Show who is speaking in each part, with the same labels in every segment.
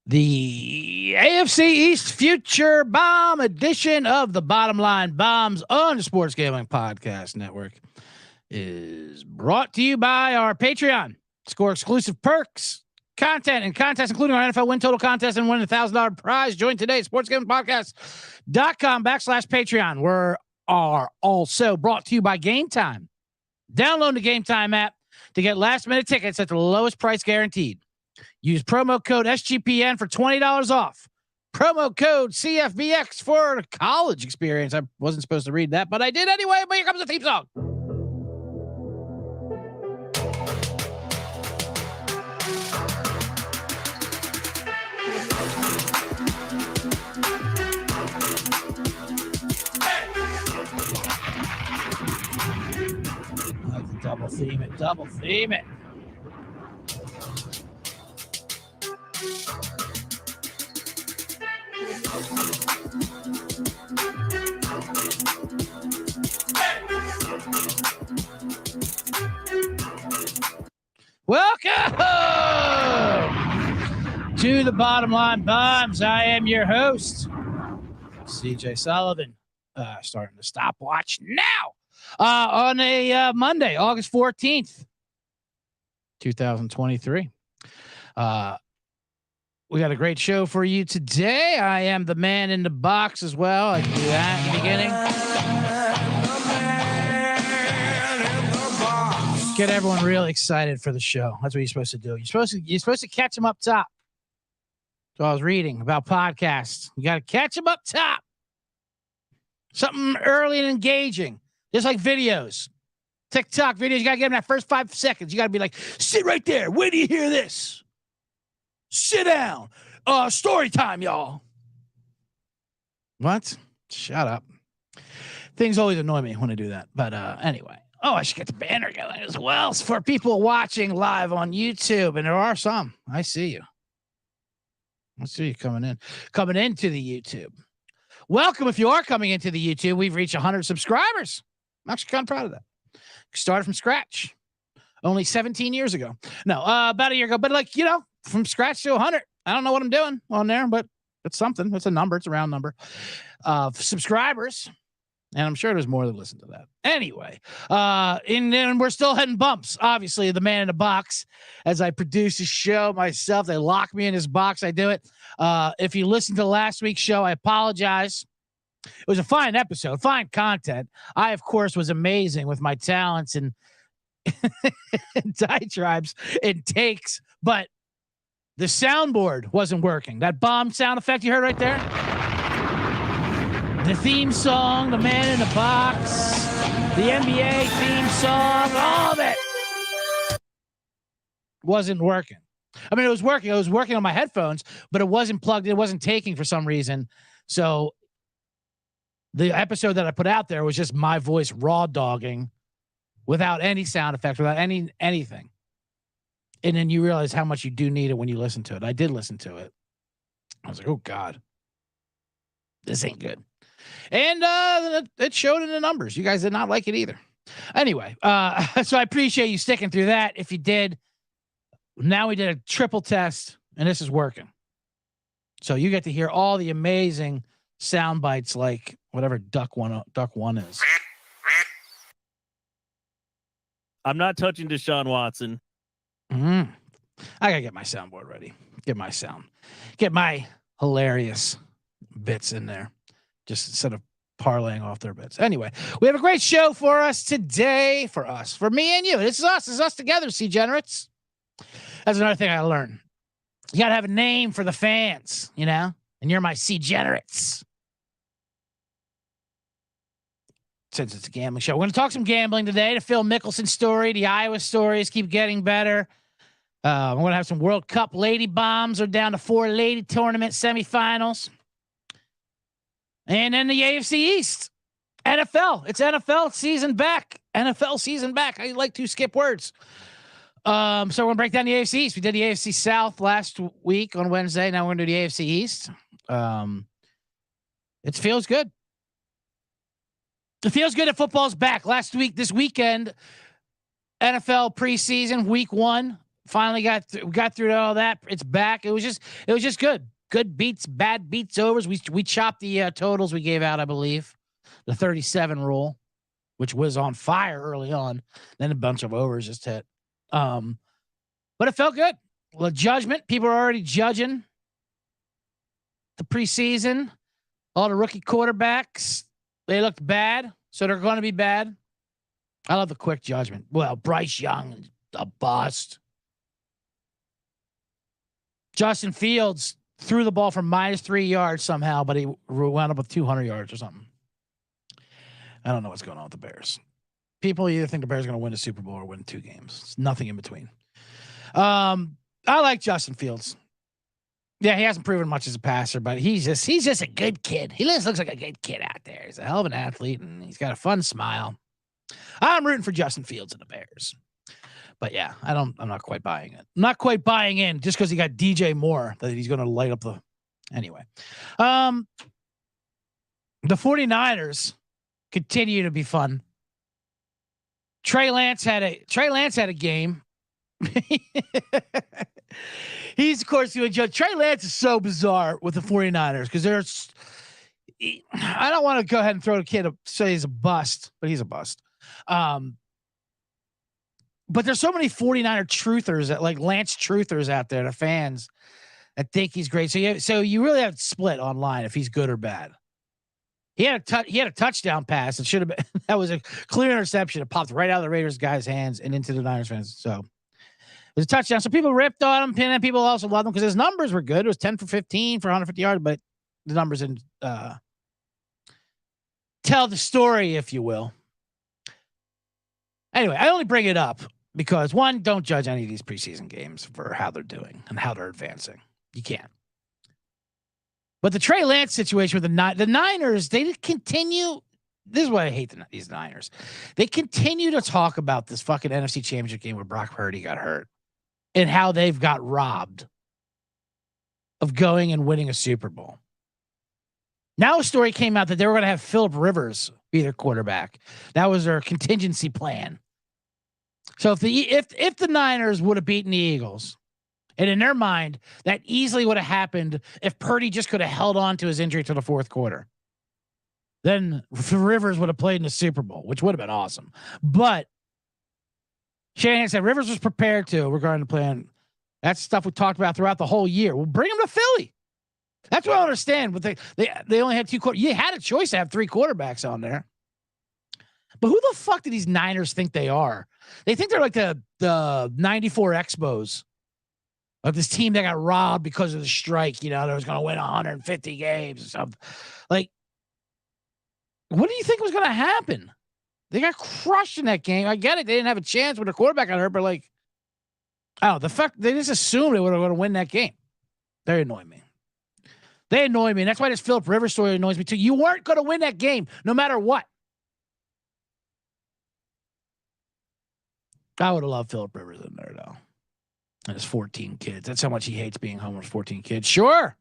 Speaker 1: The AFC East Future Bomb edition of the Bottom Line Bombs on the Sports Gambling Podcast Network is brought to you by our Patreon. Score exclusive perks, content, and contests, including our NFL win total contest and win $1,000 prize. Join today at sportsgamblingpodcast.com/Patreon. We are also brought to you by Game Time. Download the Game Time app to get last-minute tickets at the lowest price guaranteed. Use promo code SGPN for $20 off. Promo code CFBX for a college experience. I wasn't supposed to read that, but I did anyway. But here comes the theme song. I like to double theme it. Double theme it. Welcome to the Bottom Line Bombs. I am your host, CJ Sullivan. Starting the stopwatch now on a Monday, August 14th, 2023. We got a great show for you today. I am the man in the box as well. I can do that in the beginning. Get everyone really excited for the show. That's what you're supposed to do. You're supposed to catch them up top. So I was reading about podcasts. You got to catch them up top. Something early and engaging, just like videos. TikTok videos, you got to get them that first 5 seconds. You got to be like, sit right there. Where do you hear this? Sit down. Story time, y'all. What? Shut up. Things always annoy me when I do that. But anyway. Oh, I should get the banner going as well for people watching live on YouTube. And there are some. I see you. I see you coming into the YouTube. Welcome. If you are coming into the YouTube, we've reached 100 subscribers. I'm actually kind of proud of that. Started from scratch only 17 years ago. No, about a year ago. But from scratch to 100. I don't know what I'm doing on there, but it's something. It's a number. It's a round number of subscribers. And I'm sure there's more that listen to that. Anyway, and then we're still hitting bumps. Obviously, the man in the box. As I produce the show myself, they lock me in this box. I do it. If you listened to last week's show, I apologize. It was a fine episode, fine content. I, of course, was amazing with my talents and diatribes and takes, but the soundboard wasn't working. That bomb sound effect you heard right there. The theme song, the man in the box, the NBA theme song, all of it wasn't working. I mean, it was working. It was working on my headphones, but it wasn't plugged in. It wasn't taking for some reason. So the episode that I put out there was just my voice raw dogging without any sound effects, without anything. And then you realize how much you do need it when you listen to it. I did listen to it. I was like, oh, God, this ain't good. And it showed in the numbers. You guys did not like it either. Anyway, so I appreciate you sticking through that. If you did, now we did a triple test, and this is working. So you get to hear all the amazing sound bites like whatever Duck One is.
Speaker 2: I'm not touching Deshaun Watson.
Speaker 1: I got to get my soundboard ready. Get my hilarious bits in there. Just instead of parlaying off their bits. Anyway, we have a great show for us today. For me and you. This is us. This is us together, C-generates. That's another thing I learned. You got to have a name for the fans, and you're my C-generates. Since it's a gambling show. We're going to talk some gambling today. The Phil Mickelson story. The Iowa stories keep getting better. We're going to have some World Cup lady bombs. We're down to 4 lady tournament semifinals. And then the AFC East, NFL. It's NFL season back. NFL season back. I like to skip words. So we're gonna break down the AFC East. We did the AFC South last week on Wednesday. Now we're gonna do the AFC East. It feels good. It feels good that football's back. Last week, this weekend, NFL preseason week 1 Finally got through all that. It's back. It was just good. Good beats, bad beats, overs. We chopped the totals we gave out, I believe. The 37 rule, which was on fire early on. Then a bunch of overs just hit. But it felt good. Well, judgment. People are already judging the preseason. All the rookie quarterbacks, they looked bad, so they're going to be bad. I love the quick judgment. Well, Bryce Young, a bust. Justin Fields threw the ball for -3 yards somehow, but he wound up with 200 yards or something. I don't know what's going on with the Bears. People either think the Bears are going to win the Super Bowl or win 2 games. It's nothing in between. I like Justin Fields. Yeah, he hasn't proven much as a passer, but he's just a good kid. He just looks like a good kid out there. He's a hell of an athlete, and he's got a fun smile. I'm rooting for Justin Fields and the Bears. But yeah, I'm not quite buying it. I'm not quite buying in just because he got DJ Moore that he's going to light up the. Anyway, the 49ers continue to be fun. Trey Lance had a game. He's of course doing judge. Trey Lance is so bizarre with the 49ers because I don't want to go ahead and throw the kid say he's a bust, but he's a bust. But there's so many 49er truthers that like Lance truthers out there, the fans that think he's great. So you really have to split online if he's good or bad. He had a touchdown pass. It should have been that was a clear interception. It popped right out of the Raiders guy's hands and into the Niners fans. So it was a touchdown. So people ripped on him, and people also loved him because his numbers were good. It was 10 for 15 for 150 yards, but the numbers didn't tell the story, if you will. Anyway, I only bring it up because one, don't judge any of these preseason games for how they're doing and how they're advancing. You can't. But the Trey Lance situation with the Niners, they continue. This is why I hate these Niners. They continue to talk about this fucking NFC Championship game where Brock Purdy got hurt and how they've got robbed of going and winning a Super Bowl. Now a story came out that they were going to have Philip Rivers be their quarterback. That was their contingency plan. So if the Niners would have beaten the Eagles, and in their mind, that easily would have happened if Purdy just could have held on to his injury to the fourth quarter. Then Rivers would have played in the Super Bowl, which would have been awesome. But Shanahan said Rivers was prepared to regarding the plan. That's stuff we talked about throughout the whole year. We'll bring him to Philly. That's what I understand. But they only had 2 quarterbacks. You had a choice to have 3 quarterbacks on there. But who the fuck do these Niners think they are? They think they're like the 94 Expos of this team that got robbed because of the strike. You know, they was going to win 150 games or something. Like, what do you think was going to happen? They got crushed in that game. I get it. They didn't have a chance when their quarterback got hurt, but like, oh, the fact they just assumed they were going to win that game. They annoy me. They annoy me. And that's why this Philip Rivers story annoys me too. You weren't going to win that game no matter what. I would have loved Philip Rivers in there though. And his 14 kids. That's how much he hates being home with 14 kids. Sure.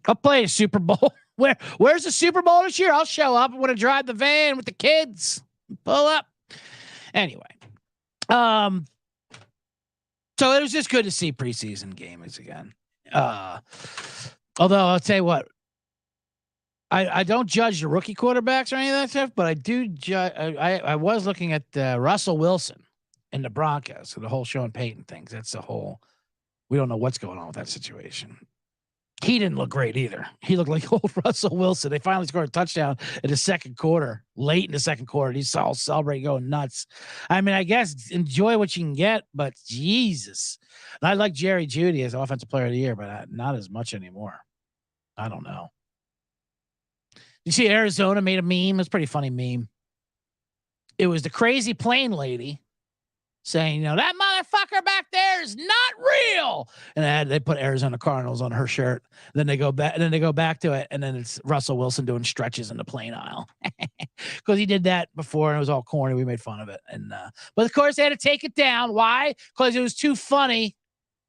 Speaker 1: I'll play a Super Bowl. Where's the Super Bowl this year? I'll show up. I want to drive the van with the kids. Pull up. Anyway. So it was just good to see preseason games again. Although I'll tell you what, I don't judge the rookie quarterbacks or any of that stuff, but I do judge. I was looking at Russell Wilson and the Broncos, so the whole Sean Payton things. That's the whole. We don't know what's going on with that situation. He didn't look great either. He looked like old Russell Wilson. They finally scored a touchdown in the second quarter, late in the second quarter. He's all celebrating, going nuts. I mean, I guess enjoy what you can get, but Jesus. And I like Jerry Jeudy as Offensive Player of the Year, but not as much anymore. I don't know. You see Arizona made a meme. It's a pretty funny meme. It was the crazy plane lady saying, you know, that motherfucker back there is not real. And they put Arizona Cardinals on her shirt. Then they go back to it. And then it's Russell Wilson doing stretches in the plane aisle. Because he did that before and it was all corny. We made fun of it. And but of course they had to take it down. Why? Because it was too funny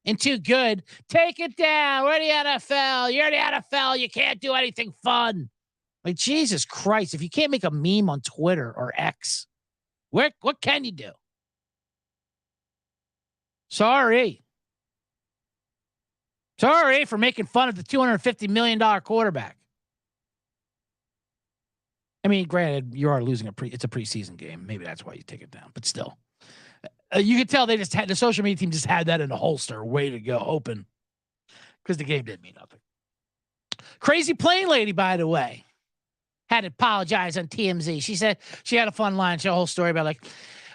Speaker 1: and too good. Take it down. We're the NFL. You're the NFL. You can't do anything fun. Like, Jesus Christ. If you can't make a meme on Twitter or X, what can you do? Sorry for making fun of the $250 million quarterback. I mean, granted, you are losing it's a preseason game. Maybe that's why you take it down, but still. You could tell they just had the social media team just had that in a holster, way to go, open, because the game didn't mean nothing. Crazy plane lady, by the way, had to apologize on TMZ. She said she had a fun line. She had a whole story about like,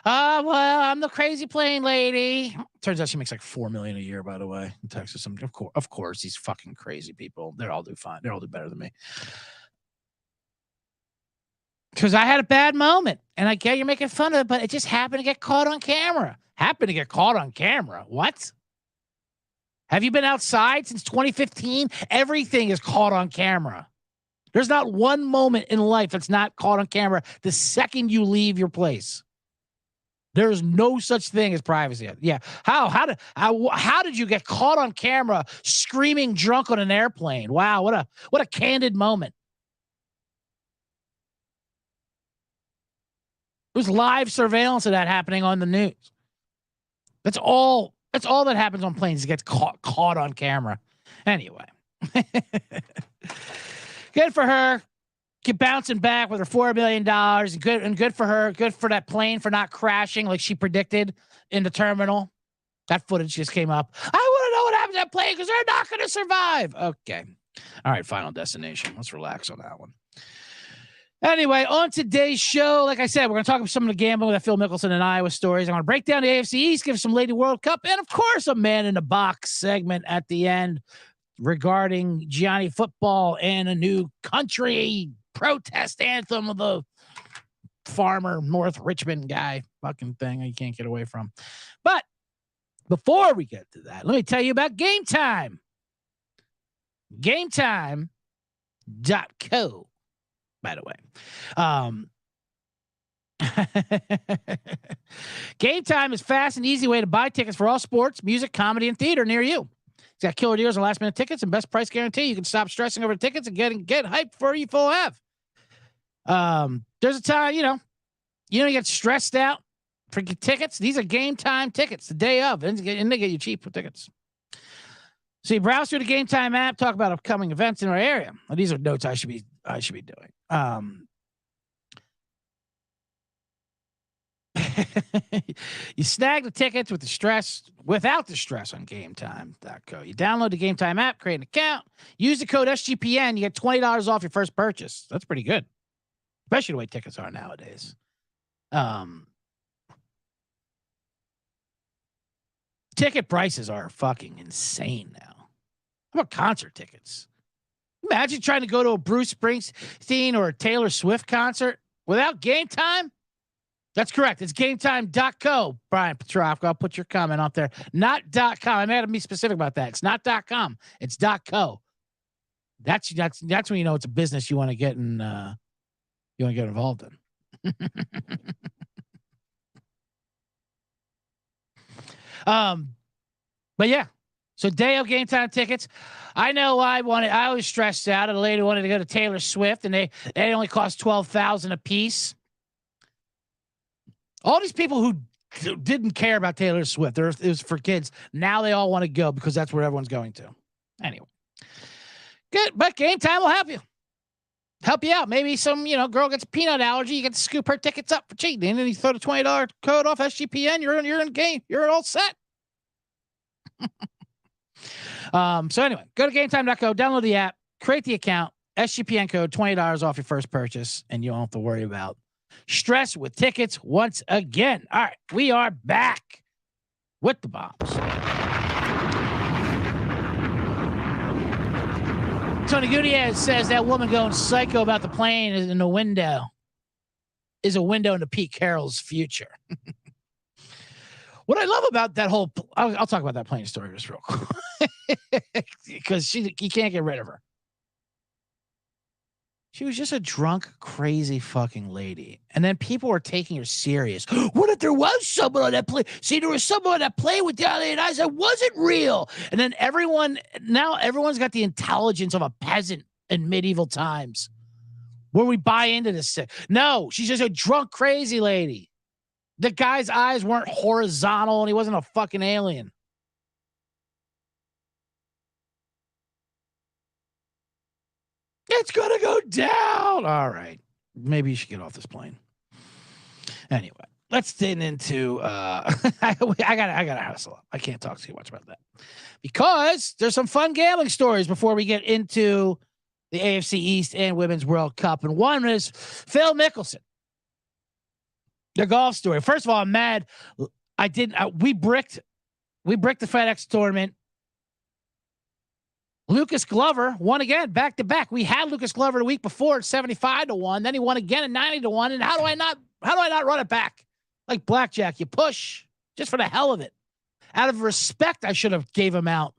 Speaker 1: well, I'm the crazy plane lady. Turns out she makes like $4 million a year, by the way, in Texas. Of course, these fucking crazy people. They all do fine. They all do better than me. Because I had a bad moment, and I get you're making fun of it, but it just happened to get caught on camera. What? Have you been outside since 2015? Everything is caught on camera. There's not one moment in life that's not caught on camera the second you leave your place. There's no such thing as privacy. Yeah. How did you get caught on camera screaming drunk on an airplane? Wow, what a candid moment. There was live surveillance of that happening on the news. That's all that happens on planes. It gets caught on camera. Anyway. Good for her. Keep bouncing back with her $4 million. Good for her. Good for that plane for not crashing like she predicted in the terminal. That footage just came up. I want to know what happened to that plane because they're not going to survive. Okay. All right. Final destination. Let's relax on that one. Anyway, on today's show, like I said, we're going to talk about some of the gambling with Phil Mickelson and Iowa stories. I'm going to break down the AFC East, give some Lady World Cup, and of course, a man in the box segment at the end regarding Gianni football and a new country protest anthem of the farmer North Richmond guy fucking thing you can't get away from. But before we get to that, let me tell you about Game Time. GameTime.co. By the way, Game Time is fast and easy way to buy tickets for all sports, music, comedy, and theater near you. It's got killer deals on last minute tickets and best price guarantee. You can stop stressing over tickets and get hyped before you full have. There's a time, you get stressed out for tickets. These are Game Time tickets the day of, and they get you cheap for tickets. So you browse through the Game Time app, talk about upcoming events in our area. Well, these are notes I should be doing. You snag the tickets without the stress on GameTime.co. You download the Game Time app, create an account, use the code SGPN, you get $20 off your first purchase. That's pretty good, especially the way tickets are nowadays. Ticket prices are fucking insane now. How about concert tickets? Imagine trying to go to a Bruce Springsteen or a Taylor Swift concert without Game Time. That's correct. It's GameTime.co. Brian Petrovka, I'll put your comment up there. Not .com. I got to be specific about that. It's not .com. It's .co. That's when you know it's a business you want to get involved in. But yeah. So day of Game Time tickets. I know I was stressed out. A lady wanted to go to Taylor Swift, and they only cost $12,000 a piece. All these people who didn't care about Taylor Swift, it was for kids. Now they all want to go because that's where everyone's going to. Anyway, good. But Game Time will help you out. Maybe some girl gets a peanut allergy. You get to scoop her tickets up for cheap, and then you throw the $20 code off SGPN. You're in the game. You're all set. So anyway, go to GameTime.co, download the app, create the account, SGPN code, $20 off your first purchase, and you don't have to worry about stress with tickets once again. All right, we are back with the bombs. Tony Gutierrez says that woman going psycho about the plane in the window is a window into Pete Carroll's future. What I love about that whole, I'll talk about that plane story just real quick. Because you can't get rid of her. She was just a drunk, crazy fucking lady. And then people were taking her serious. What if there was someone on that plane? See, there was someone on that plane with the alien eyes that wasn't real. And then everyone's got the intelligence of a peasant in medieval times. Where we buy into this. No, she's just a drunk, crazy lady. The guy's eyes weren't horizontal and he wasn't a fucking alien. It's going to go down. All right. Maybe you should get off this plane. Anyway, let's get into I gotta hustle up. I can't talk too much about that because there's some fun gambling stories before we get into the AFC East and Women's World Cup. And one is Phil Mickelson. The golf story. First of all, I'm mad. We bricked the FedEx tournament. Lucas Glover won again, back to back. We had Lucas Glover the week before at 75-1. Then he won again at 90-1. And how do I not run it back? Like blackjack, you push just for the hell of it. Out of respect, I should have gave him out,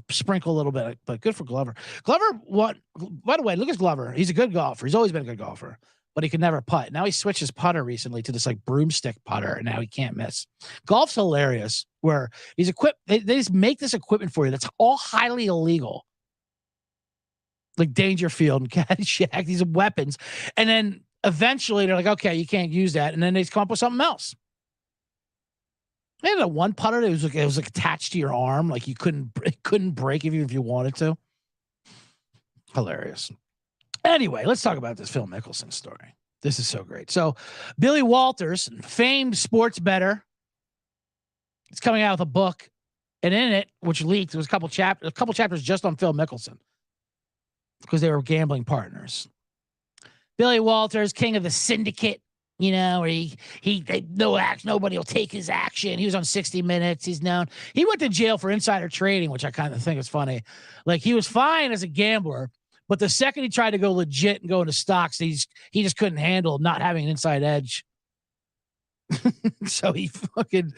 Speaker 1: sprinkle a little bit, but good for Glover. Glover won. By the way, Lucas Glover, he's a good golfer. He's always been a good golfer, but he could never putt. Now he switched his putter recently to this like broomstick putter, and now he can't miss. Golf's hilarious where he's equipped. They just make this equipment for you that's all highly illegal. Like Dangerfield and Caddyshack, these are weapons. And then eventually they're like, okay, you can't use that. And then they come up with something else. They had a one putter that was like attached to your arm. Like it couldn't break even if you wanted to. Hilarious. Anyway, let's talk about this Phil Mickelson story. This is so great. So Billy Walters, famed sports bettor, is coming out with a book, and in it, which leaked, there was a couple chapters just on Phil Mickelson because they were gambling partners. Billy Walters, king of the syndicate, where nobody will take his action. He was on 60 Minutes. He's known. He went to jail for insider trading, which I kind of think is funny. Like he was fine as a gambler, but the second he tried to go legit and go into stocks, he just couldn't handle not having an inside edge. So he fucking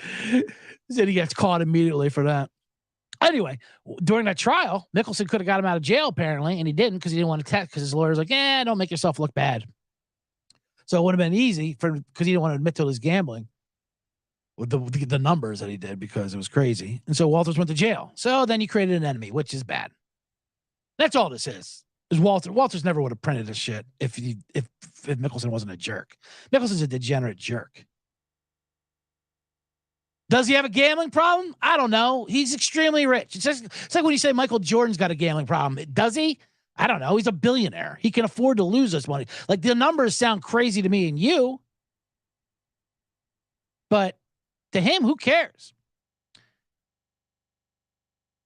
Speaker 1: said he gets caught immediately for that. Anyway, during that trial, Mickelson could have got him out of jail apparently, and he didn't because he didn't want to test because his lawyer's like, don't make yourself look bad. So it would have been easy because he didn't want to admit to his gambling with the numbers that he did because it was crazy. And so Walters went to jail. So then he created an enemy, which is bad. That's all this is Walters never would have printed this shit if Mickelson wasn't a jerk. Mickelson's a degenerate jerk. Does he have a gambling problem? I don't know. He's extremely rich. It's like when you say Michael Jordan's got a gambling problem. Does he? I don't know. He's a billionaire. He can afford to lose this money. Like the numbers sound crazy to me and you, but to him, who cares?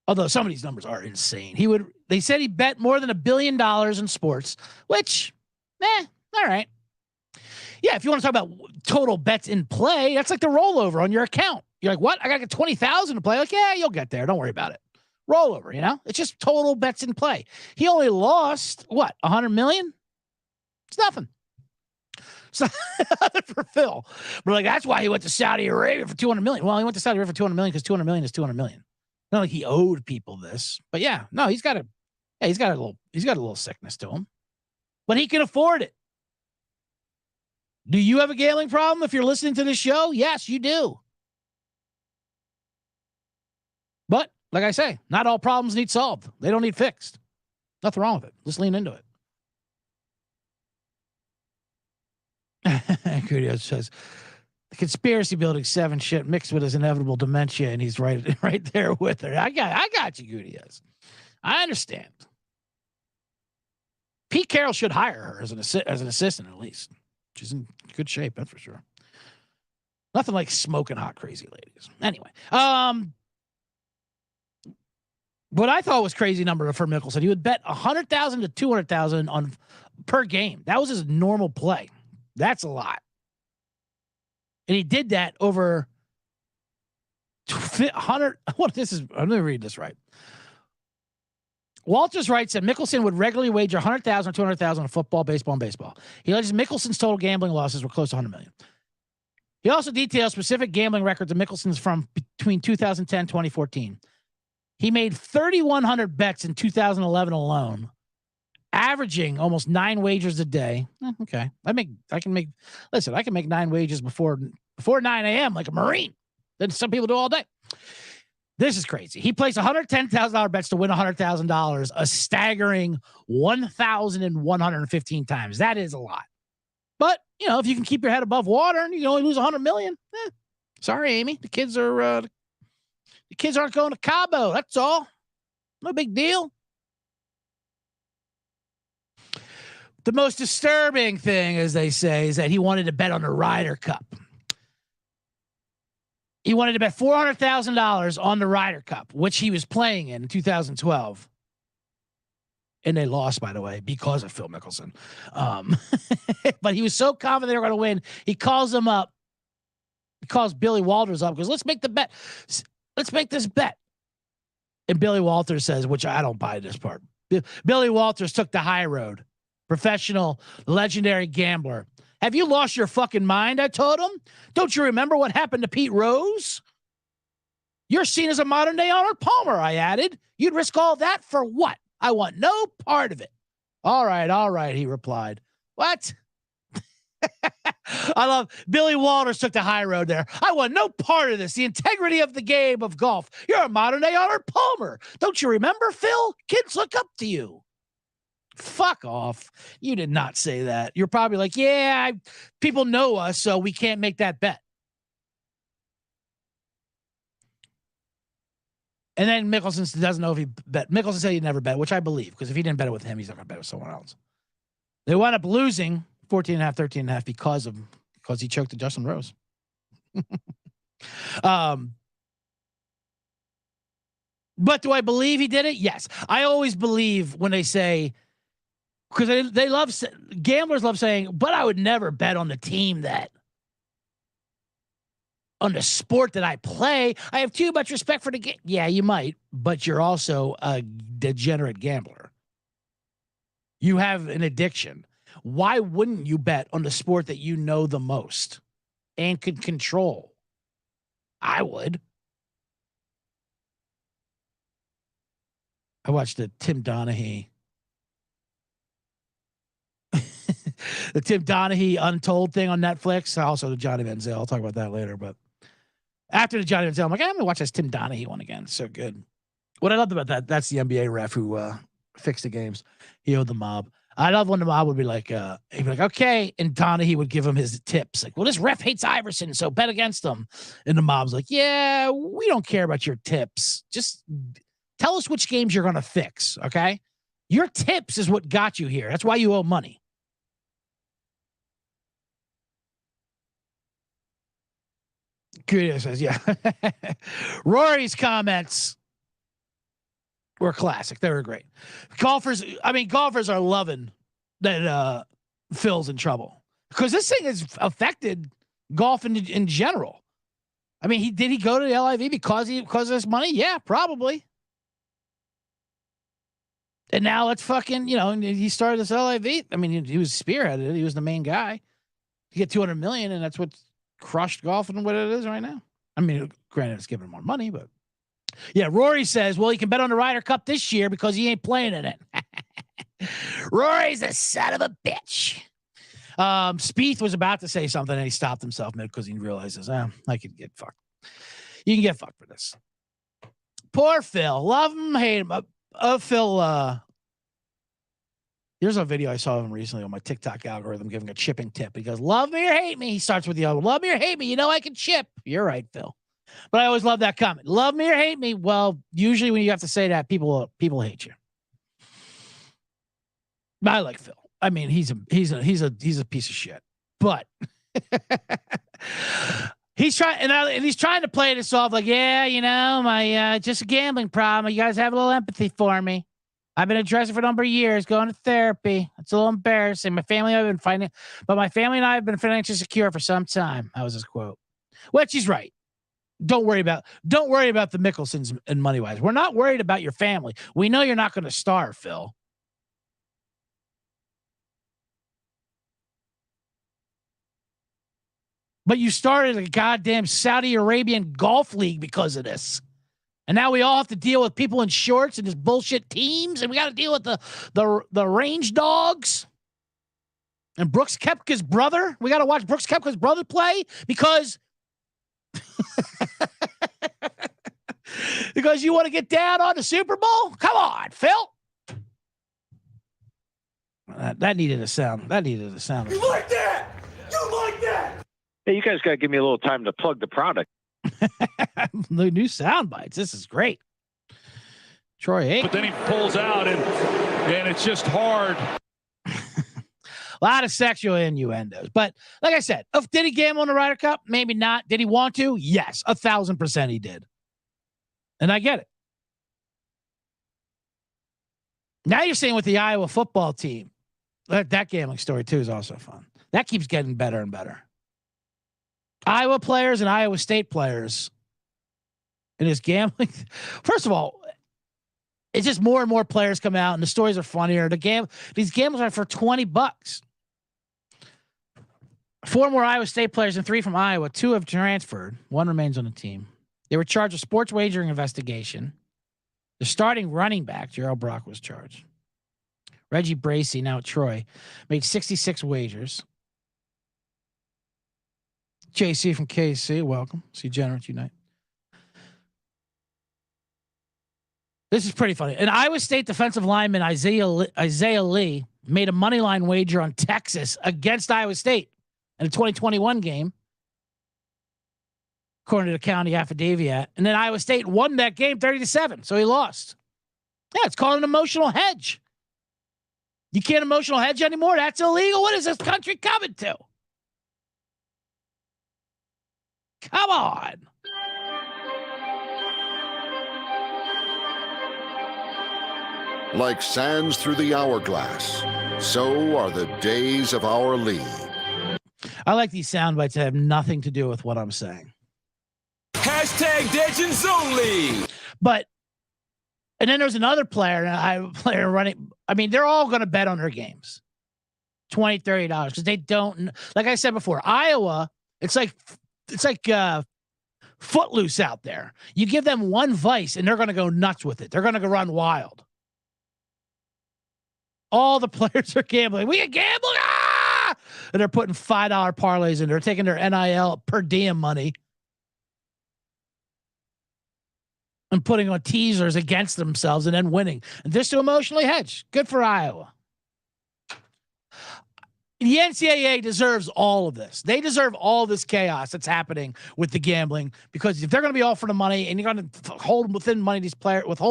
Speaker 1: Although some of these numbers are insane. They said he bet more than $1 billion in sports, which, all right. Yeah, if you want to talk about total bets in play, that's like the rollover on your account. You're like, what? I got to get 20,000 to play. Like, yeah, you'll get there. Don't worry about it. Rollover, it's just total bets in play. He only lost, what, 100 million? It's nothing. It's nothing for Phil. But like, that's why he went to Saudi Arabia for 200 million. Well, he went to Saudi Arabia for 200 million because 200 million is 200 million. Not like he owed people this, but yeah, no, he's got a little sickness to him, but he can afford it. Do you have a gambling problem if you're listening to this show? Yes, you do. But like I say, not all problems need solved. They don't need fixed. Nothing wrong with it. Just lean into it. Kudos says the conspiracy building 7 shit mixed with his inevitable dementia, and he's right there with her. I got you, Gutierrez. I understand. Pete Carroll should hire her as an assistant at least. She's in good shape, that's for sure. Nothing like smoking hot crazy ladies. Anyway, what I thought was crazy number for Mickelson, he would bet 100,000 to 200,000 on per game. That was his normal play. That's a lot. And he did that over 100. What this is? I'm going to read this right. Walters writes that Mickelson would regularly wager 100,000 or 200,000 on football, baseball, and baseball. He alleges Mickelson's total gambling losses were close to 100 million. He also details specific gambling records of Mickelson's from between 2010 and 2014. He made 3,100 bets in 2011 alone, averaging almost 9 wagers a day. Okay. I can make 9 wagers before 9 a.m. like a Marine. Then some people do all day. This is crazy. He placed $110,000 bets to win $100,000, a staggering 1,115 times. That is a lot. But, if you can keep your head above water and you can only lose $100 million, sorry, Amy. The kids aren't going to Cabo. That's all. No big deal. The most disturbing thing, as they say, is that he wanted to bet on the Ryder Cup. He wanted to bet $400,000 on the Ryder Cup, which he was playing in 2012. And they lost, by the way, because of Phil Mickelson. But he was so confident they were going to win. He calls them up. He calls Billy Walters up, goes, let's make the bet. Let's make this bet. And Billy Walters says, which I don't buy this part. Billy Walters took the high road. Professional, legendary gambler. Have you lost your fucking mind? I told him. Don't you remember what happened to Pete Rose? You're seen as a modern day Arnold Palmer, I added. You'd risk all that for what? I want no part of it. All right, he replied. What? I love Billy Walters took the high road there. I want no part of this. The integrity of the game of golf. You're a modern day Arnold Palmer. Don't you remember, Phil? Kids look up to you. Fuck off. You did not say that. You're probably like, yeah, people know us, so we can't make that bet. And then Mickelson doesn't know if he bet. Mickelson said he'd never bet, which I believe, because if he didn't bet it with him, he's not going to bet with someone else. They wound up losing 14.5, 13.5 because he choked to Justin Rose. But do I believe he did it? Yes. I always believe when they say, because they love, gamblers love saying, but I would never bet on the team on the sport that I play. I have too much respect for the game. Yeah, you might, but you're also a degenerate gambler. You have an addiction. Why wouldn't you bet on the sport that you know the most and could control? I would. I watched the Tim Donaghy. The Tim Donaghy Untold thing on Netflix. Also the Johnny Manziel. I'll talk about that later. But after the Johnny Manziel, I'm like, I'm going to watch this Tim Donaghy one again. So good. What I loved about that, that's the NBA ref who fixed the games. He owed the mob. I love when the mob would be like, he'd be like, okay. And Donaghy would give him his tips. Like, well, this ref hates Iverson, so bet against him. And the mob's like, yeah, we don't care about your tips. Just tell us which games you're going to fix, okay? Your tips is what got you here. That's why you owe money. Kudos says, yeah. Rory's comments were classic. They were great. Golfers are loving that Phil's in trouble because this thing has affected golf in general. I mean, did he go to the LIV because of this money? Yeah, probably. And now let's fucking, he started this LIV. I mean, he was spearheaded it. He was the main guy. You get $200 million, and that's what's crushed golf and what it is right now. I mean, granted, it's giving him more money, but yeah. Rory says, well, he can bet on the Ryder Cup this year because he ain't playing in it. Rory's a son of a bitch. Spieth was about to say something and he stopped himself because he realizes, I could get fucked. You can get fucked for this. Poor Phil. Love him, hate him. Phil, here's a video I saw of him recently on my TikTok algorithm giving a chipping tip. He goes, love me or hate me. He starts with the other, love me or hate me. You know I can chip. You're right, Phil. But I always love that comment. Love me or hate me. Well, usually when you have to say that, people hate you. But I like Phil. I mean, he's a piece of shit. But he's trying to play this off like, yeah, my just a gambling problem. You guys have a little empathy for me. I've been addressing for a number of years, going to therapy. It's a little embarrassing. My family and I have been financially secure for some time. That was his quote. Which he's right. Don't worry about the Mickelsons and money wise. We're not worried about your family. We know you're not going to starve, Phil. But you started a goddamn Saudi Arabian golf league because of this. And now we all have to deal with people in shorts and just bullshit teams. And we got to deal with the range dogs. And Brooks Koepka's brother. We got to watch Brooks Koepka's brother play because you want to get down on the Super Bowl? Come on, Phil. That needed a sound. You like that?
Speaker 3: Hey, you guys got to give me a little time to plug the product.
Speaker 1: The new sound bites. This is great. Troy Aikman.
Speaker 4: But then he pulls out, and it's just hard.
Speaker 1: A lot of sexual innuendos. But like I said, did he gamble on the Ryder Cup? Maybe not. Did he want to? Yes, 1,000% he did. And I get it. Now you're saying with the Iowa football team, that gambling story too is also fun. That keeps getting better and better. Iowa players and Iowa State players in his gambling. First of all, it's just more and more players come out and the stories are funnier. These gambles are for $20. 4 more Iowa State players and 3 from Iowa. 2 have transferred. 1 remains on the team. They were charged with sports wagering investigation. The starting running back, Gerald Brock, was charged. Reggie Bracey, now at Troy, made 66 wagers. JC from KC, welcome. See Generate Unite. This is pretty funny. An Iowa State defensive lineman, Isaiah Lee, made a money line wager on Texas against Iowa State in a 2021 game, according to the county affidavit. And then Iowa State won that game 30-7, so he lost. Yeah, it's called an emotional hedge. You can't emotional hedge anymore? That's illegal? What is this country coming to? Come on.
Speaker 5: Like sands through the hourglass, so are the days of our league.
Speaker 1: I like these sound bites that have nothing to do with what I'm saying.
Speaker 6: Hashtag Legends Only.
Speaker 1: But, and then there's another player, running. I mean, they're all going to bet on their games. $20, $30, because they don't, like I said before, Iowa, it's like Footloose out there. You give them one vice and they're going to go nuts with it. They're going to go run wild. All the players are gambling. We can gamble. Ah! And they're putting $5 parlays in. They're taking their NIL per diem money and putting on teasers against themselves and then winning. And just to emotionally hedge. Good for Iowa. The NCAA deserves all of this. They deserve all this chaos that's happening with the gambling, because if they're going to be all for the money and you're going to withhold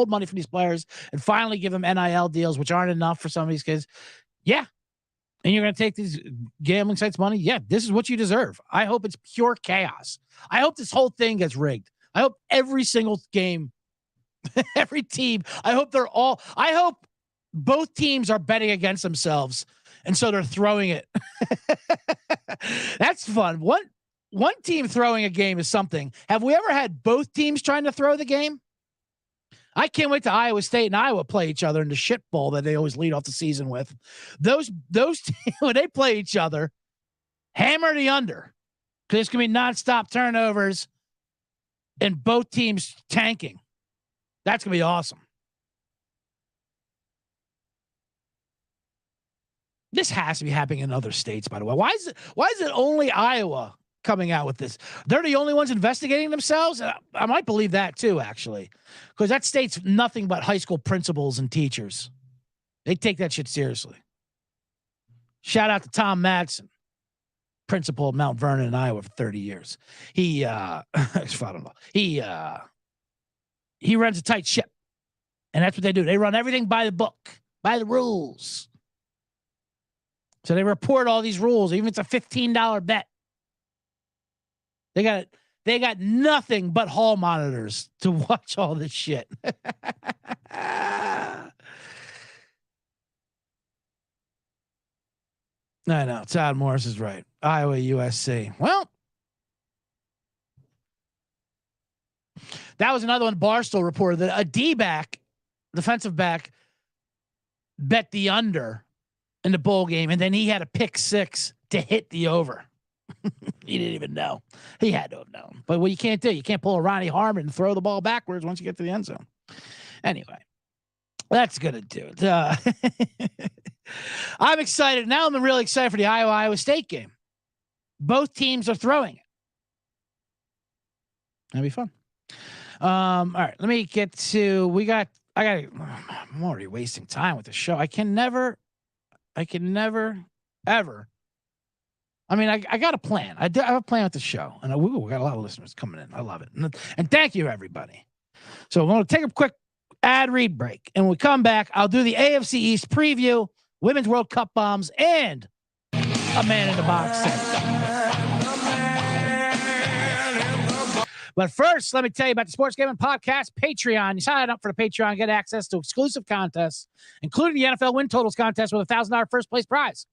Speaker 1: money from these players and finally give them NIL deals, which aren't enough for some of these kids. Yeah. And you're going to take these gambling sites money. Yeah. This is what you deserve. I hope it's pure chaos. I hope this whole thing gets rigged. I hope every single game, every team, I hope both teams are betting against themselves. And so they're throwing it. That's fun. One team throwing a game is something. Have we ever had both teams trying to throw the game? I can't wait to Iowa State and Iowa play each other in the shit bowl that they always lead off the season with. Those when they play each other, hammer the under. Because it's going to be nonstop turnovers and both teams tanking. That's going to be awesome. This has to be happening in other states, by the way. Why is it only Iowa coming out with this? They're the only ones investigating themselves? I might believe that too, actually, because that state's nothing but high school principals and teachers. They take that shit seriously. Shout out to Tom Madsen, principal of Mount Vernon in Iowa for 30 years. He runs a tight ship, and that's what they do. They run everything by the book, by the rules. So they report all these rules, even if it's a $15 bet. They got nothing but hall monitors to watch all this shit. I know. Todd Morris is right. Iowa, USC. Well, that was another one. Barstool reported that a D-back, defensive back, bet the under in the bowl game, and then he had a pick six to hit the over. He didn't even know. He had to have known. But what you can't do, you can't pull a Ronnie Harmon and throw the ball backwards once you get to the end zone. Anyway, that's gonna do it. I'm excited. Now I'm really excited for the Iowa State game. Both teams are throwing it. That'd be fun. All right, let me get to. I'm already wasting time with the show. I can never, ever I mean, I got a plan. I have a plan with the show, and we got a lot of listeners coming in. I love it, and thank you everybody. So we're going to take a quick ad read break, and when we come back, I'll do the AFC East preview, Women's World Cup bombs, and a man in the box. But first, let me tell you about the Sports Gaming Podcast Patreon. You sign up for the Patreon, get access to exclusive contests, including the NFL Win Totals contest with a $1,000 first place prize.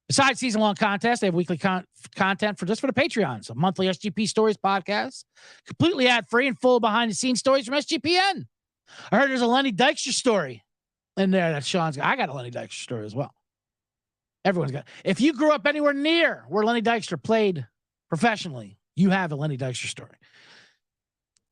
Speaker 1: Besides season-long contests, they have weekly content for the Patreons, a monthly SGP Stories podcast, completely ad-free and full behind-the-scenes stories from SGPN. I heard there's a Lenny Dykstra story in there that Sean's got. I got a Lenny Dykstra story as well. Everyone's got. If you grew up anywhere near where Lenny Dykstra played professionally, you have a Lenny Dykstra story.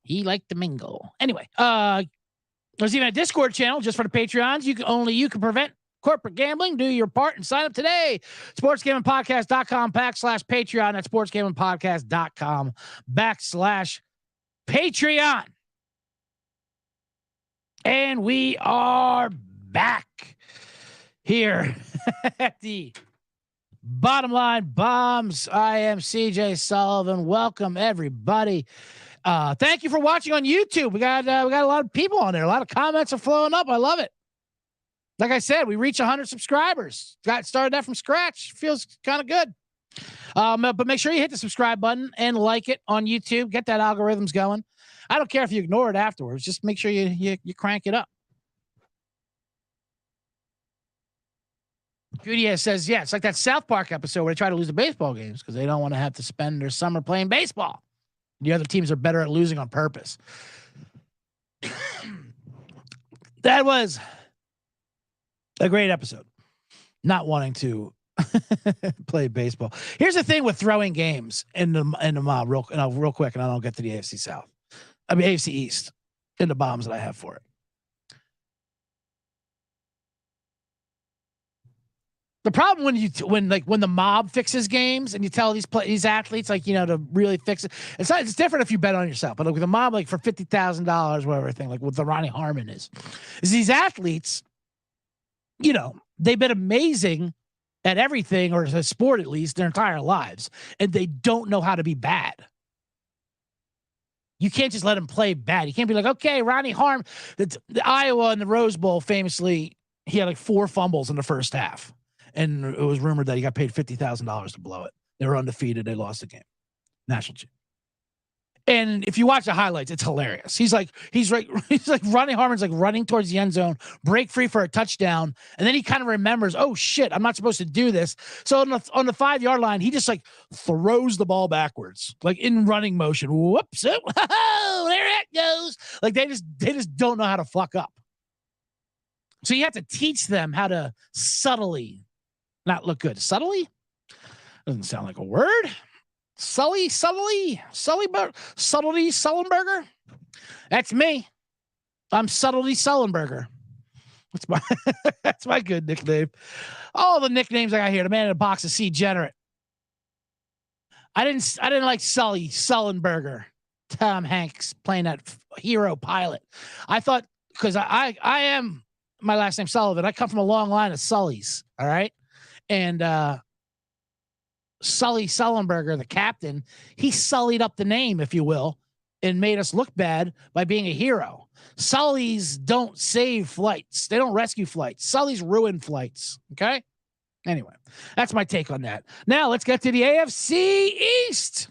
Speaker 1: He liked to mingle. Anyway, there's even a Discord channel just for the Patreons. You can prevent corporate gambling. Do your part and sign up today. sportsgamingpodcast.com/Patreon. That's sportsgamingpodcast.com/Patreon. And we are back here at the Bottom Line Bombs. I am CJ Sullivan. Welcome everybody. Thank you for watching on YouTube. We got a lot of people on there. A lot of comments are flowing up. I love it. Like I said, we reached 100 subscribers. Started that from scratch. Feels kind of good. But make sure you hit the subscribe button and like it on YouTube. Get that algorithms going. I don't care if you ignore it afterwards. Just make sure you crank it up. Gutierrez says, yeah, it's like that South Park episode where they try to lose the baseball games because they don't want to have to spend their summer playing baseball. The other teams are better at losing on purpose. That was a great episode. Not wanting to play baseball. Here's the thing with throwing games in the mob real quick, and I don't get to the AFC South. I mean AFC East in the bombs that I have for it. The problem when the mob fixes games and you tell these athletes to really fix it. It's different if you bet on yourself, but with the mob for $50,000, whatever thing, like what the Ronnie Harmon is these athletes, they've been amazing at everything, or a sport at least, their entire lives, and they don't know how to be bad. You can't just let them play bad. You can't be like, okay, Ronnie Harmon, the Iowa and the Rose Bowl, famously, he had 4 fumbles in the first half. And it was rumored that he got paid $50,000 to blow it. They were undefeated. They lost the game. National champ. And if you watch the highlights, it's hilarious. He's like Ronnie Harmon's running towards the end zone, break free for a touchdown, and then he kind of remembers, oh shit, I'm not supposed to do this. So on the 5-yard line, he just throws the ball backwards, in running motion. Whoops! Oh, there it goes. They just don't know how to fuck up. So you have to teach them how to subtly not look good. Subtly? Doesn't sound like a word. Sullenberger. That's me. I'm Subtlety Sullenberger. That's my good nickname. All the nicknames I got here. The man in a box of C-Generate. I didn't like Sullenberger. Tom Hanks playing that hero pilot. I thought, because I am, my last name Sullivan. I come from a long line of Sullys. All right. And Sully Sullenberger, the captain, he sullied up the name, if you will, and made us look bad by being a hero. Sullys don't save flights. They don't rescue flights. Sullys ruin flights. Okay. Anyway, that's my take on that. Now let's get to the AFC East.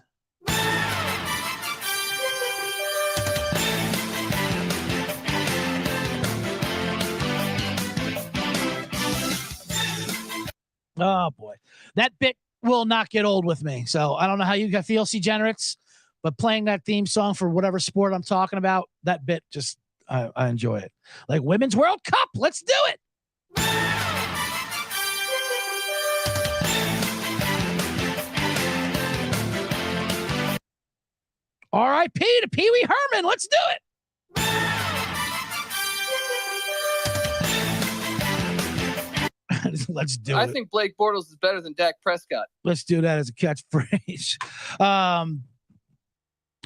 Speaker 1: Oh boy, that bit will not get old with me. So I don't know how you got feel, C-Generates, but playing that theme song for whatever sport I'm talking about, that bit just, I enjoy it. Like Women's World Cup. Let's do it. R.I.P. to Pee Wee Herman. Let's do it. Let's do it.
Speaker 7: I think Blake Bortles is better than Dak Prescott.
Speaker 1: Let's do that as a catchphrase. I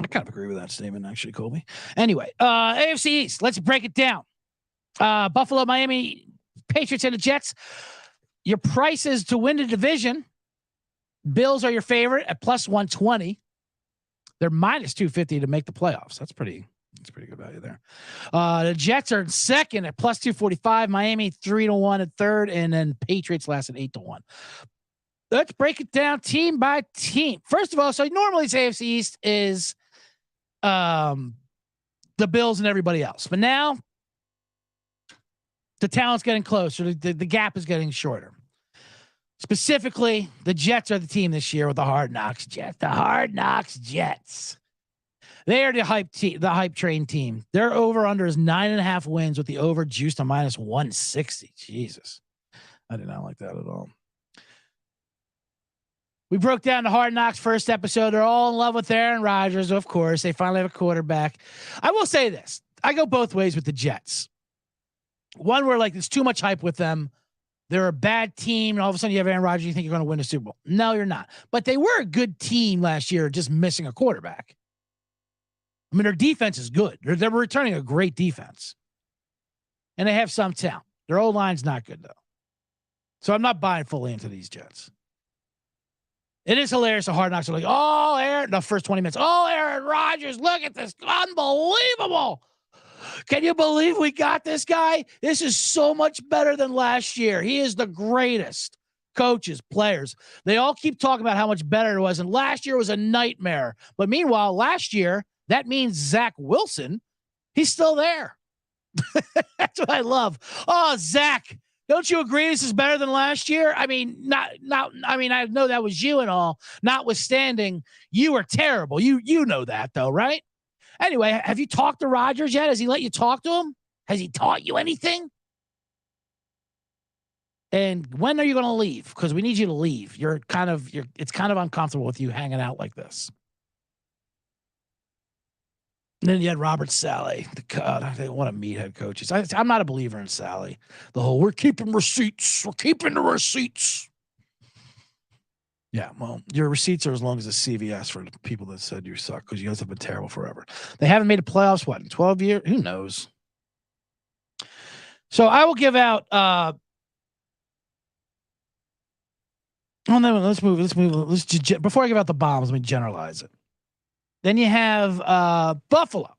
Speaker 1: kind of agree with that statement, actually, Colby. Anyway, AFC East. Let's break it down. Buffalo, Miami, Patriots, and the Jets. Your prices to win the division Bills are your favorite at plus 120. They're minus 250 to make the playoffs. That's pretty good value there. The Jets are second at plus 245. Miami 3-1 at third, and then Patriots last at 8-1. Let's break it down team by team. First of all, so normally it's AFC East is the Bills and everybody else, but now the talent's getting closer. The gap is getting shorter. Specifically, the Jets are the team this year with the Hard Knocks Jets. The Hard Knocks Jets. They are the hype train team. Their over-under is 9.5 wins with the over juiced to minus 160. Jesus. I did not like that at all. We broke down the Hard Knocks first episode. They're all in love with Aaron Rodgers, of course. They finally have a quarterback. I will say this. I go both ways with the Jets. One where like there's too much hype with them. They're a bad team, and all of a sudden you have Aaron Rodgers, you think you're going to win a Super Bowl. No, you're not. But they were a good team last year, just missing a quarterback. I mean, their defense is good. They're returning a great defense. And they have some talent. Their O-line's not good, though. So I'm not buying fully into these Jets. It is hilarious. The Hard Knocks are like, oh, Aaron, the first 20 minutes. Oh, Aaron Rodgers, look at this. Unbelievable. Can you believe we got this guy? This is so much better than last year. He is the greatest. Coaches, players, they all keep talking about how much better it was. And last year was a nightmare. But meanwhile, last year, that means Zach Wilson, he's still there. That's what I love. Oh, Zach, don't you agree this is better than last year? I mean, I know that was you and all. Notwithstanding, you were terrible. You know that, though, right? Anyway, have you talked to Rodgers yet? Has he let you talk to him? Has he taught you anything? And when are you going to leave? Because we need you to leave. It's kind of uncomfortable with you hanging out like this. And then you had Robert Saleh. God, they want to meet head coaches. I'm not a believer in Saleh. The whole, we're keeping receipts. We're keeping the receipts. Yeah, well, your receipts are as long as a CVS for the people that said you suck, because you guys have been terrible forever. They haven't made a playoffs, what, in 12 years? Who knows? So I will give out let's move. Before I give out the bombs, let me generalize it. Then you have Buffalo.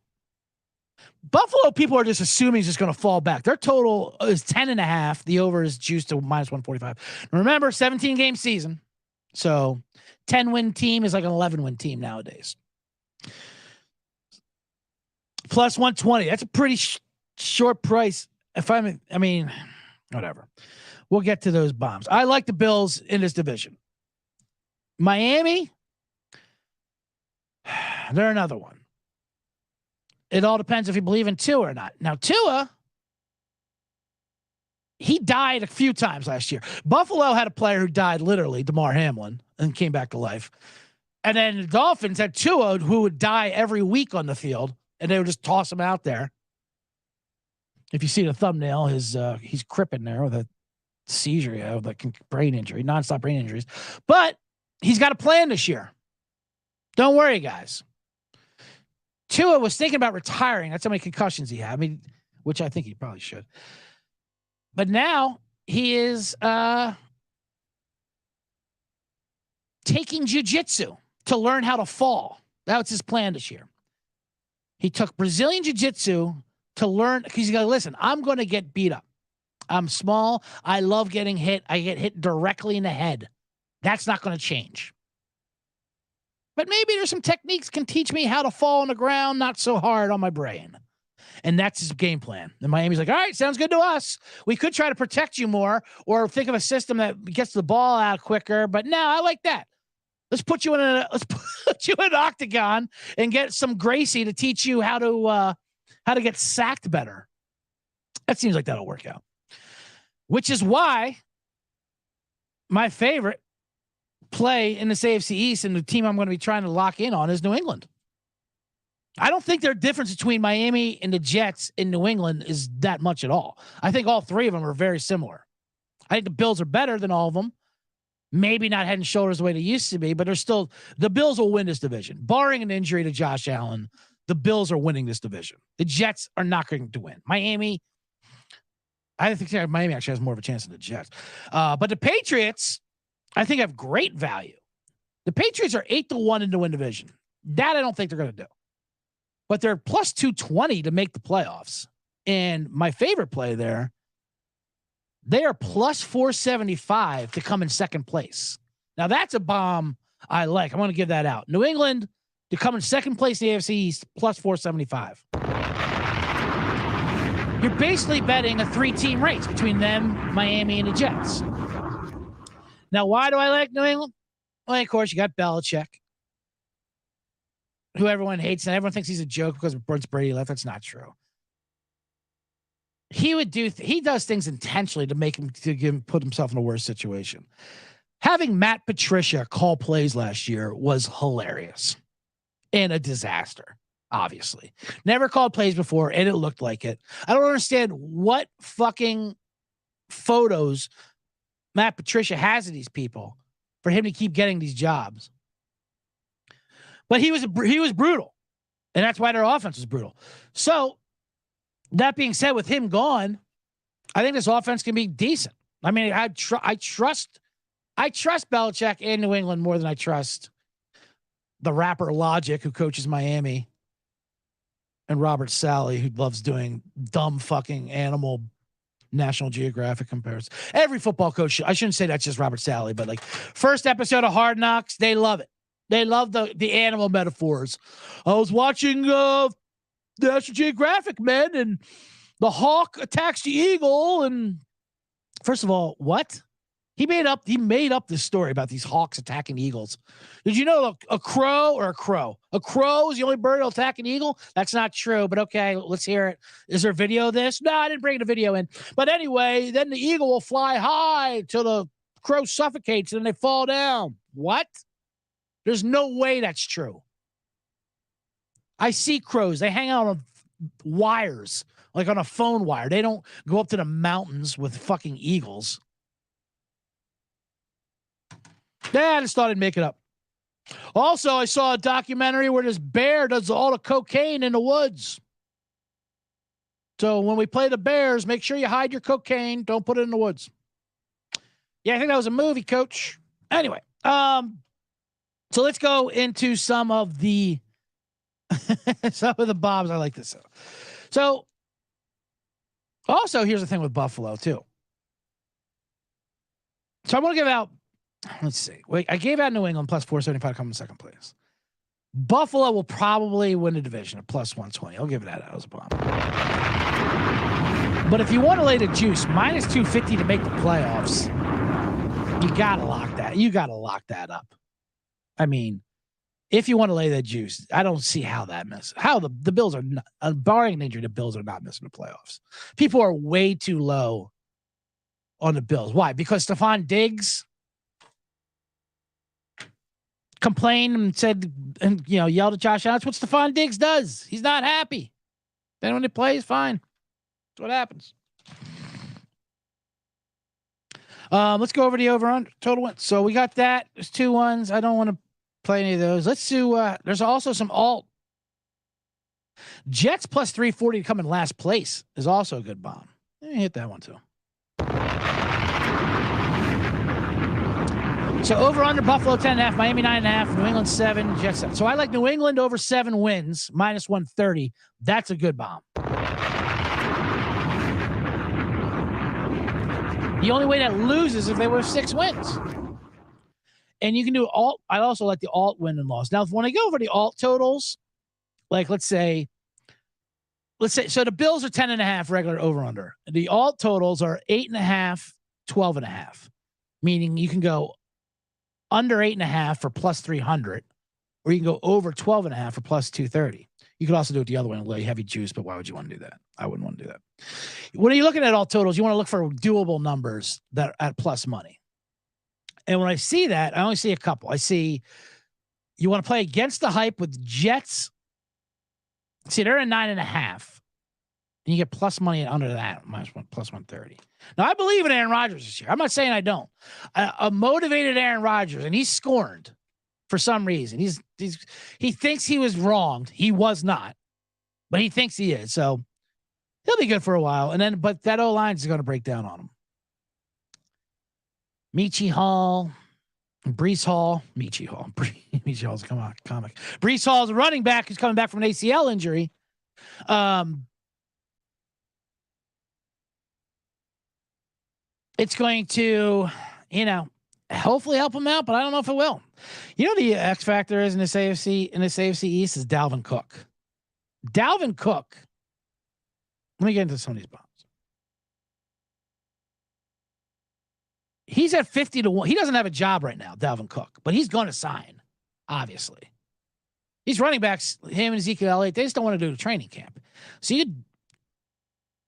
Speaker 1: Buffalo people are just assuming he's just going to fall back. Their total is 10.5. The over is juiced to minus 145. And remember, 17-game season. So 10-win team is like an 11-win team nowadays. Plus 120. That's a pretty short price. I mean, whatever. We'll get to those bombs. I like the Bills in this division. Miami, they're another one. It all depends if you believe in Tua or not. Now, Tua, he died a few times last year. Buffalo had a player who died literally, DeMar Hamlin, and came back to life. And then the Dolphins had Tua, who would die every week on the field, and they would just toss him out there. If you see the thumbnail, he's cripping there with a seizure, with like brain injury, nonstop brain injuries. But he's got a plan this year. Don't worry, guys. Tua was thinking about retiring. That's how many concussions he had. I mean, which I think he probably should. But now he is taking jiu-jitsu to learn how to fall. That was his plan this year. He took Brazilian jiu-jitsu to learn, because he's got to listen, I'm going to get beat up. I'm small. I love getting hit. I get hit directly in the head. That's not going to change. But maybe there's some techniques can teach me how to fall on the ground, not so hard on my brain. And that's his game plan. And Miami's like, all right, sounds good to us. We could try to protect you more or think of a system that gets the ball out quicker. But no, I like that. Let's put you in an octagon and get some Gracie to teach you how to get sacked better. That seems like that'll work out. Which is why my favorite play in this AFC East and the team I'm going to be trying to lock in on is New England. I don't think their difference between Miami and the Jets in New England is that much at all. I think all three of them are very similar. I think the Bills are better than all of them. Maybe not head and shoulders the way they used to be, but they're still, the Bills will win this division. Barring an injury to Josh Allen, the Bills are winning this division. The Jets are not going to win. Miami, I think Miami actually has more of a chance than the Jets. But the Patriots, I think, have great value. The Patriots are 8-1 in the win division. That I don't think they're going to do. But they're plus 220 to make the playoffs. And my favorite play there, they are plus 475 to come in second place. Now, that's a bomb I like. I want to give that out. New England to come in second place in the AFC East, plus 475. You're basically betting a 3-team race between them, Miami, and the Jets. Now, why do I like New England? Well, of course, you got Belichick, who everyone hates, and everyone thinks he's a joke because Bruce Brady left. That's not true. He does things intentionally to make him put himself in a worse situation. Having Matt Patricia call plays last year was hilarious and a disaster. Obviously, never called plays before, and it looked like it. I don't understand what fucking photos Matt Patricia has of these people for him to keep getting these jobs. But he was brutal, and that's why their offense was brutal. So, that being said, with him gone, I think this offense can be decent. I mean, I trust Belichick and New England more than I trust the rapper Logic, who coaches Miami, and Robert Saleh, who loves doing dumb fucking animal National Geographic comparisons. Every football coach, I shouldn't say that's just Robert Saleh, but like first episode of Hard Knocks, they love it. They love the animal metaphors. I was watching National Geographic, man, and the hawk attacks the eagle. And first of all, what? He made up this story about these hawks attacking eagles. Did you know a crow? A crow is the only bird that'll attack an eagle? That's not true, but okay, let's hear it. Is there a video of this? No, I didn't bring the video in. But anyway, then the eagle will fly high till the crow suffocates and then they fall down. What? There's no way that's true. I see crows. They hang out on wires, like on a phone wire. They don't go up to the mountains with fucking eagles. Yeah, I just thought I'd make it up. Also, I saw a documentary where this bear does all the cocaine in the woods. So when we play the Bears, make sure you hide your cocaine. Don't put it in the woods. Yeah, I think that was a movie, Coach. Anyway, so let's go into some of the bombs. I like this. So also, here's the thing with Buffalo too. So I'm going to give out. Let's see. Wait, I gave out New England plus 475 coming in second place. Buffalo will probably win the division at plus 120. I'll give it that as a bomb. But if you want to lay the juice, minus 250 to make the playoffs, you got to lock that. You got to lock that up. I mean, if you want to lay that juice, I don't see how that misses. How the Bills are not, barring an injury, the Bills are not missing the playoffs. People are way too low on the Bills. Why? Because Stephon Diggs complained and said, and yelled at Josh Allen. That's what Stephon Diggs does. He's not happy. Then when he plays, fine. That's what happens. Let's go over the over-under total wins. So we got that. There's 2 ones. I don't want to play any of those. Let's do. There's also some alt. Jets plus 340 to come in last place is also a good bomb. Hit that one too. So over under Buffalo 10.5, Miami 9.5, New England 7, Jets 7. So I like New England over 7 wins, minus 130. That's a good bomb. The only way that loses if they were 6 wins. And you can do alt. I also like the alt win and loss. Now, when I go over the alt totals, like let's say, so the Bills are 10.5 regular over under. The alt totals are 8.5, 12.5, meaning you can go under 8.5 for plus 300, or you can go over 12.5 for plus 230. You could also do it the other way and lay heavy juice, but why would you want to do that? I wouldn't want to do that. When you're looking at all totals, you want to look for doable numbers that are at plus money. And when I see that, I only see a couple. I see you want to play against the hype with Jets. See, they're at 9.5. And you get plus money under that, plus 130. Now, I believe in Aaron Rodgers this year. I'm not saying I don't. A motivated Aaron Rodgers, and he's scorned for some reason. He thinks he was wronged. He was not, but he thinks he is. So he'll be good for a while. But that O-line is going to break down on him. Michi Hall, Brees Hall, Michi Hall. Michi Hall's a comic. Brees Hall's a running back who's coming back from an ACL injury. It's going to, hopefully help him out, but I don't know if it will. The X factor is in this AFC East is Dalvin Cook. Dalvin Cook. Let me get into some of these bombs. He's at 50-1. He doesn't have a job right now, Dalvin Cook, but he's going to sign, obviously. These running backs, him and Ezekiel Elliott, they just don't want to do the training camp. So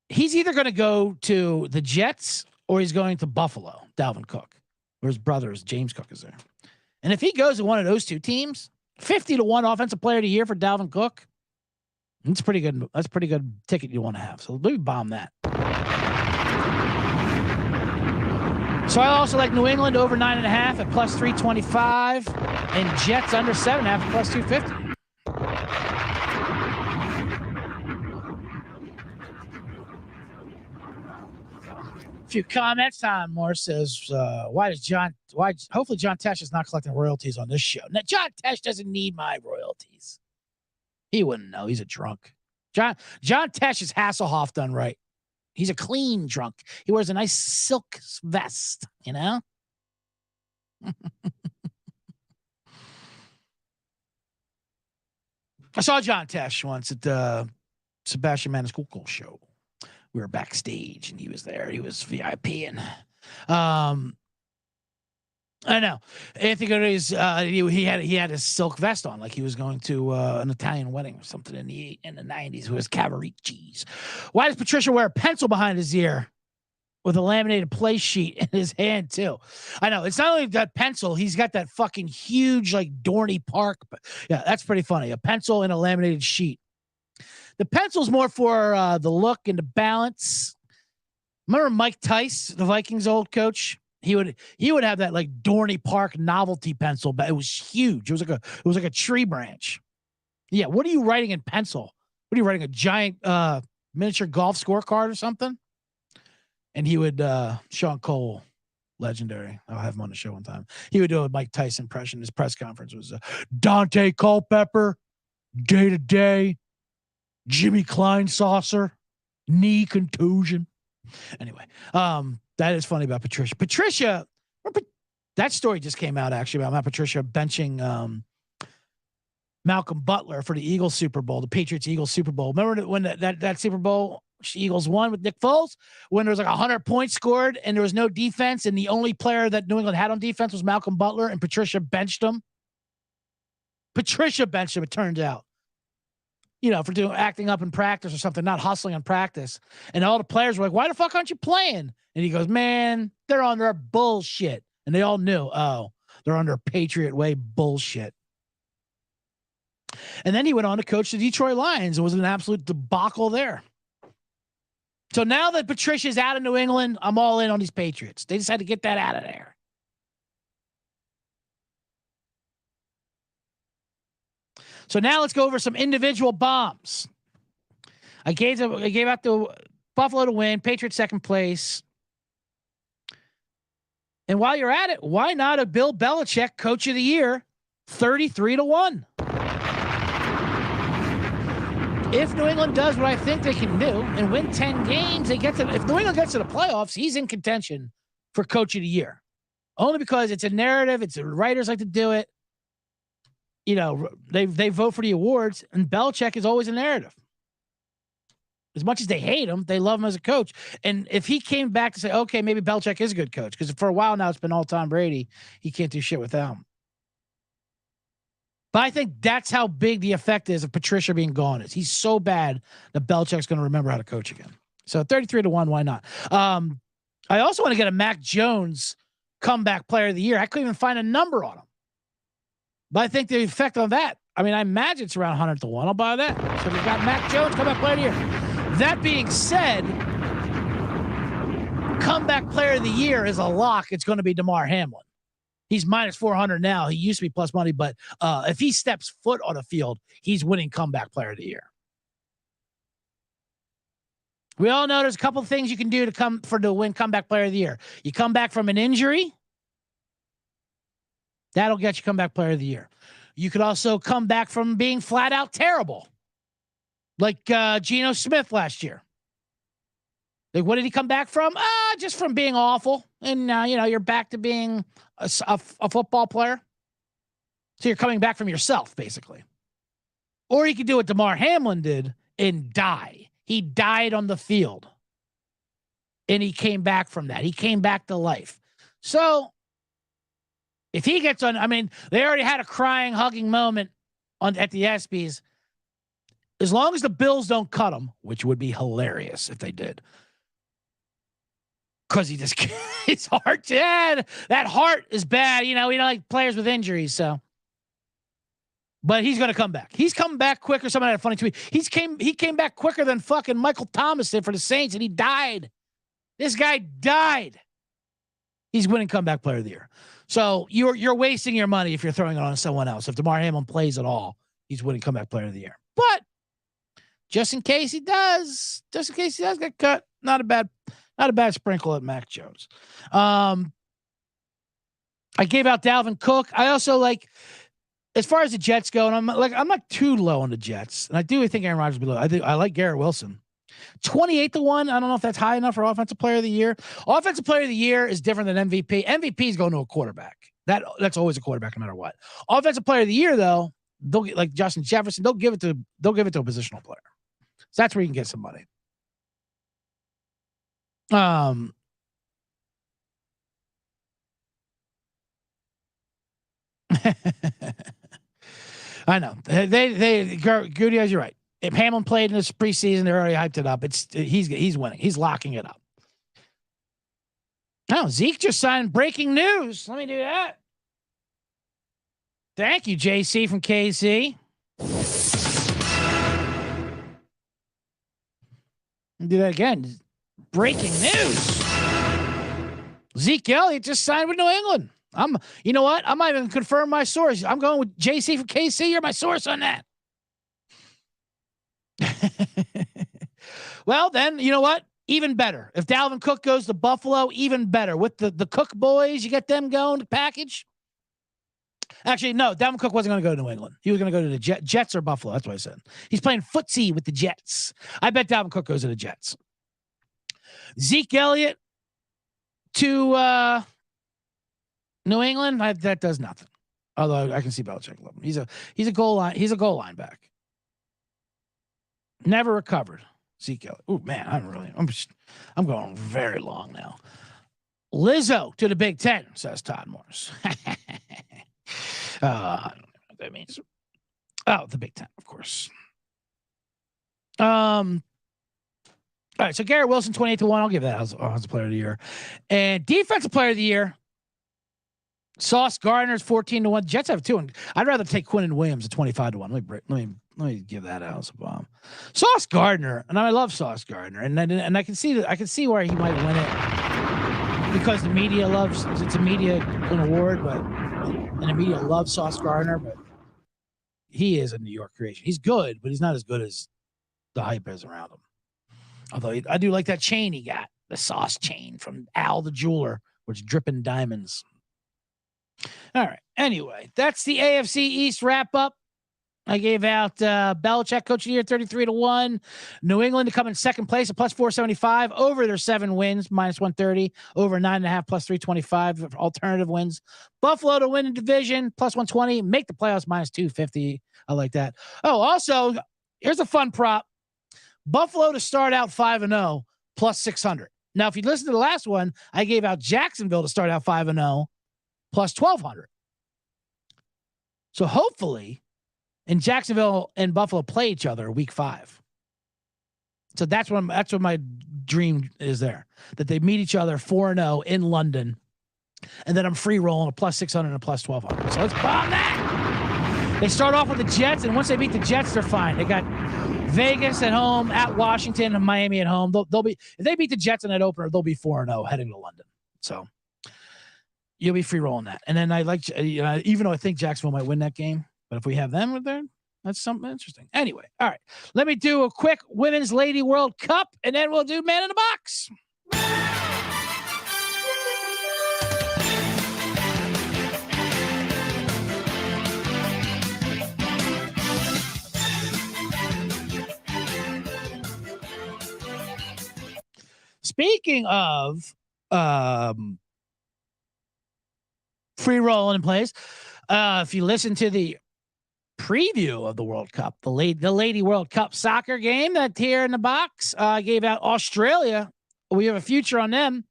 Speaker 1: he's either going to go to the Jets or he's going to Buffalo, Dalvin Cook, where his brother is, James Cook, is there. And if he goes to one of those two teams, 50-1 offensive player of the year for Dalvin Cook, that's pretty good. That's a pretty good ticket you want to have. So let me bomb that. So I also like New England over 9.5 at plus 325 and Jets under 7.5 at plus 250. A few comments. Tom Moore says, hopefully John Tesh is not collecting royalties on this show. Now, John Tesh doesn't need my royalties. He wouldn't know. He's a drunk. John Tesh is Hasselhoff done right. He's a clean drunk. He wears a nice silk vest, I saw John Tesh once at the Sebastian Maniscalco show. We were backstage and he was there. He was VIPing. I know. Anthony Goodrich, he had his silk vest on, like he was going to an Italian wedding or something in the 90s. It was Cavaricci's. Why does Patricia wear a pencil behind his ear with a laminated play sheet in his hand too? I know. It's not only that pencil, he's got that fucking huge like Dorney Park. But yeah, that's pretty funny. A pencil and a laminated sheet. The pencil's more for the look and the balance. Remember Mike Tice, the Vikings old coach? He would have that like Dorney Park novelty pencil, but it was huge. It was like a tree branch. Yeah. What are you writing in pencil? What are you writing? A giant miniature golf scorecard or something? And he would Sean Cole, legendary. I'll have him on the show one time. He would do a Mike Tyson impression. His press conference was Dante Culpepper, day to day, Jimmy Klein saucer, knee contusion. Anyway, that is funny about Patricia. Patricia, that story just came out actually about Patricia benching Malcolm Butler for the Eagles Super Bowl, the Patriots-Eagles Super Bowl. Remember when that Super Bowl Eagles won with Nick Foles? When there was like 100 points scored and there was no defense and the only player that New England had on defense was Malcolm Butler and Patricia benched him? Patricia benched him, it turns out. For acting up in practice or something, not hustling in practice. And all the players were like, why the fuck aren't you playing? And he goes, man, they're on their bullshit. And they all knew, they're under Patriot way bullshit. And then he went on to coach the Detroit Lions. It was an absolute debacle there. So now that Patricia's out of New England, I'm all in on these Patriots. They just had to get that out of there. So now let's go over some individual bombs. I gave out the Buffalo to win, Patriots second place. And while you're at it, why not a Bill Belichick Coach of the Year, 33-1? If New England does what I think they can do and win 10 games, if New England gets to the playoffs, he's in contention for Coach of the Year. Only because it's a narrative, the writers like to do it. They vote for the awards, and Belichick is always a narrative. As much as they hate him, they love him as a coach. And if he came back to say, okay, maybe Belichick is a good coach, because for a while now it's been all Tom Brady, he can't do shit without him. But I think that's how big the effect is of Patricia being gone. He's so bad that Belichick's going to remember how to coach again. So 33-1, why not? I also want to get a Mac Jones comeback player of the year. I couldn't even find a number on him. But I think the effect on that, I imagine it's around 100-1. I'll buy that. So we've got Mac Jones, comeback player of the year. That being said, comeback player of the year is a lock. It's going to be DeMar Hamlin. He's minus 400 now. He used to be plus money, but if he steps foot on the field, he's winning comeback player of the year. We all know there's a couple of things you can do to win comeback player of the year. You come back from an injury, That'll get you comeback player of the year. You could also come back from being flat out terrible, like Geno Smith last year. Like, what did he come back from? Just from being awful. And, you're back to being a football player. So you're coming back from yourself, basically. Or you could do what DeMar Hamlin did and die. He died on the field. And he came back from that. He came back to life. So if he gets on, they already had a crying, hugging moment at the ESPYs. As long as the Bills don't cut him, which would be hilarious if they did. Because his heart, that heart is bad. We don't like players with injuries, so. But he's going to come back. He's coming back quicker. Someone had a funny tweet. He came back quicker than fucking Michael Thomas did for the Saints, and he died. This guy died. He's winning comeback player of the year. So you're wasting your money if you're throwing it on someone else. If DeMar Hamlin plays at all, he's winning comeback player of the year. But just in case he does get cut, not a bad sprinkle at Mac Jones. I gave out Dalvin Cook. I also as far as the Jets go, and I'm not too low on the Jets, and I do think Aaron Rodgers will be low. I like Garrett Wilson. 28-1. I don't know if that's high enough for offensive player of the year. Offensive player of the year is different than MVP. MVP is going to a quarterback. That's always a quarterback no matter what. Offensive player of the year, though, they'll get like Justin Jefferson. They'll give it to a positional player. So that's where you can get some money. I know Gutierrez, you're right. If Hamlin played in this preseason, they already hyped it up. He's winning. He's locking it up. Oh, Zeke just signed breaking news. Let me do that. Thank you, JC from KC. Do that again. Breaking news. Zeke Elliott just signed with New England. You know what? I'm not even confirm my source. I'm going with JC from KC. You're my source on that. Well, then, you know what? Even better. If Dalvin Cook goes to Buffalo, even better. With the Cook boys, you get them going to package. Actually, no, Dalvin Cook wasn't going to go to New England. He was going to go to the Jets or Buffalo. That's what I said. He's playing footsie with the Jets. I bet Dalvin Cook goes to the Jets. Zeke Elliott to New England, that does nothing. Although I can see Belichick love him. He's a goal line. He's a goal line back. Never recovered. Zeke Elliott. Oh man, I'm going very long now. Lizzo to the Big Ten, says Todd Morris. I don't know what that means. Oh, the Big Ten, of course. All right, so Garrett Wilson, 28-1. I'll give that as player of the year. And defensive player of the year, Sauce Gardner's 14-1. Jets have 2. And I'd rather take Quinnen Williams at 25-1. Let me give that out as a bomb. Sauce Gardner, and I love Sauce Gardner, and I can see where he might win it because the media loves it's a media award, and the media loves Sauce Gardner, but he is a New York creation. He's good, but he's not as good as the hype is around him. Although I do like that chain he got, the Sauce chain from Al the Jeweler, which dripping diamonds. All right. Anyway, that's the AFC East wrap up. I gave out Belichick Coach of the Year 33-1. New England to come in second place at plus 475 over their 7 wins, minus 130, over 9.5 plus 325 alternative wins. Buffalo to win the division, plus 120, make the playoffs, minus 250. I like that. Oh, also, here's a fun prop. Buffalo to start out 5-0, plus 600. Now, if you listen to the last one, I gave out Jacksonville to start out 5-0, plus 1,200. So hopefully, and Jacksonville and Buffalo play each other week 5. So that's what my dream is there, that they meet each other 4-0 in London. And then I'm free rolling a plus 600 and a plus 1,200. So let's bomb that. They start off with the Jets, and once they beat the Jets, they're fine. They got Vegas at home, at Washington, and Miami at home. They'll be, if they beat the Jets in that opener, they'll be 4-0 heading to London. So you'll be free rolling that. And then I like, even though I think Jacksonville might win that game, but if we have them there, that's something interesting. Anyway, all right. Let me do a quick Women's Lady World Cup, and then we'll do Man in the Box. Speaking of free rolling in place, if you listen to the preview of the World Cup, the Lady World Cup soccer game that here in the box gave out Australia. We have a future on them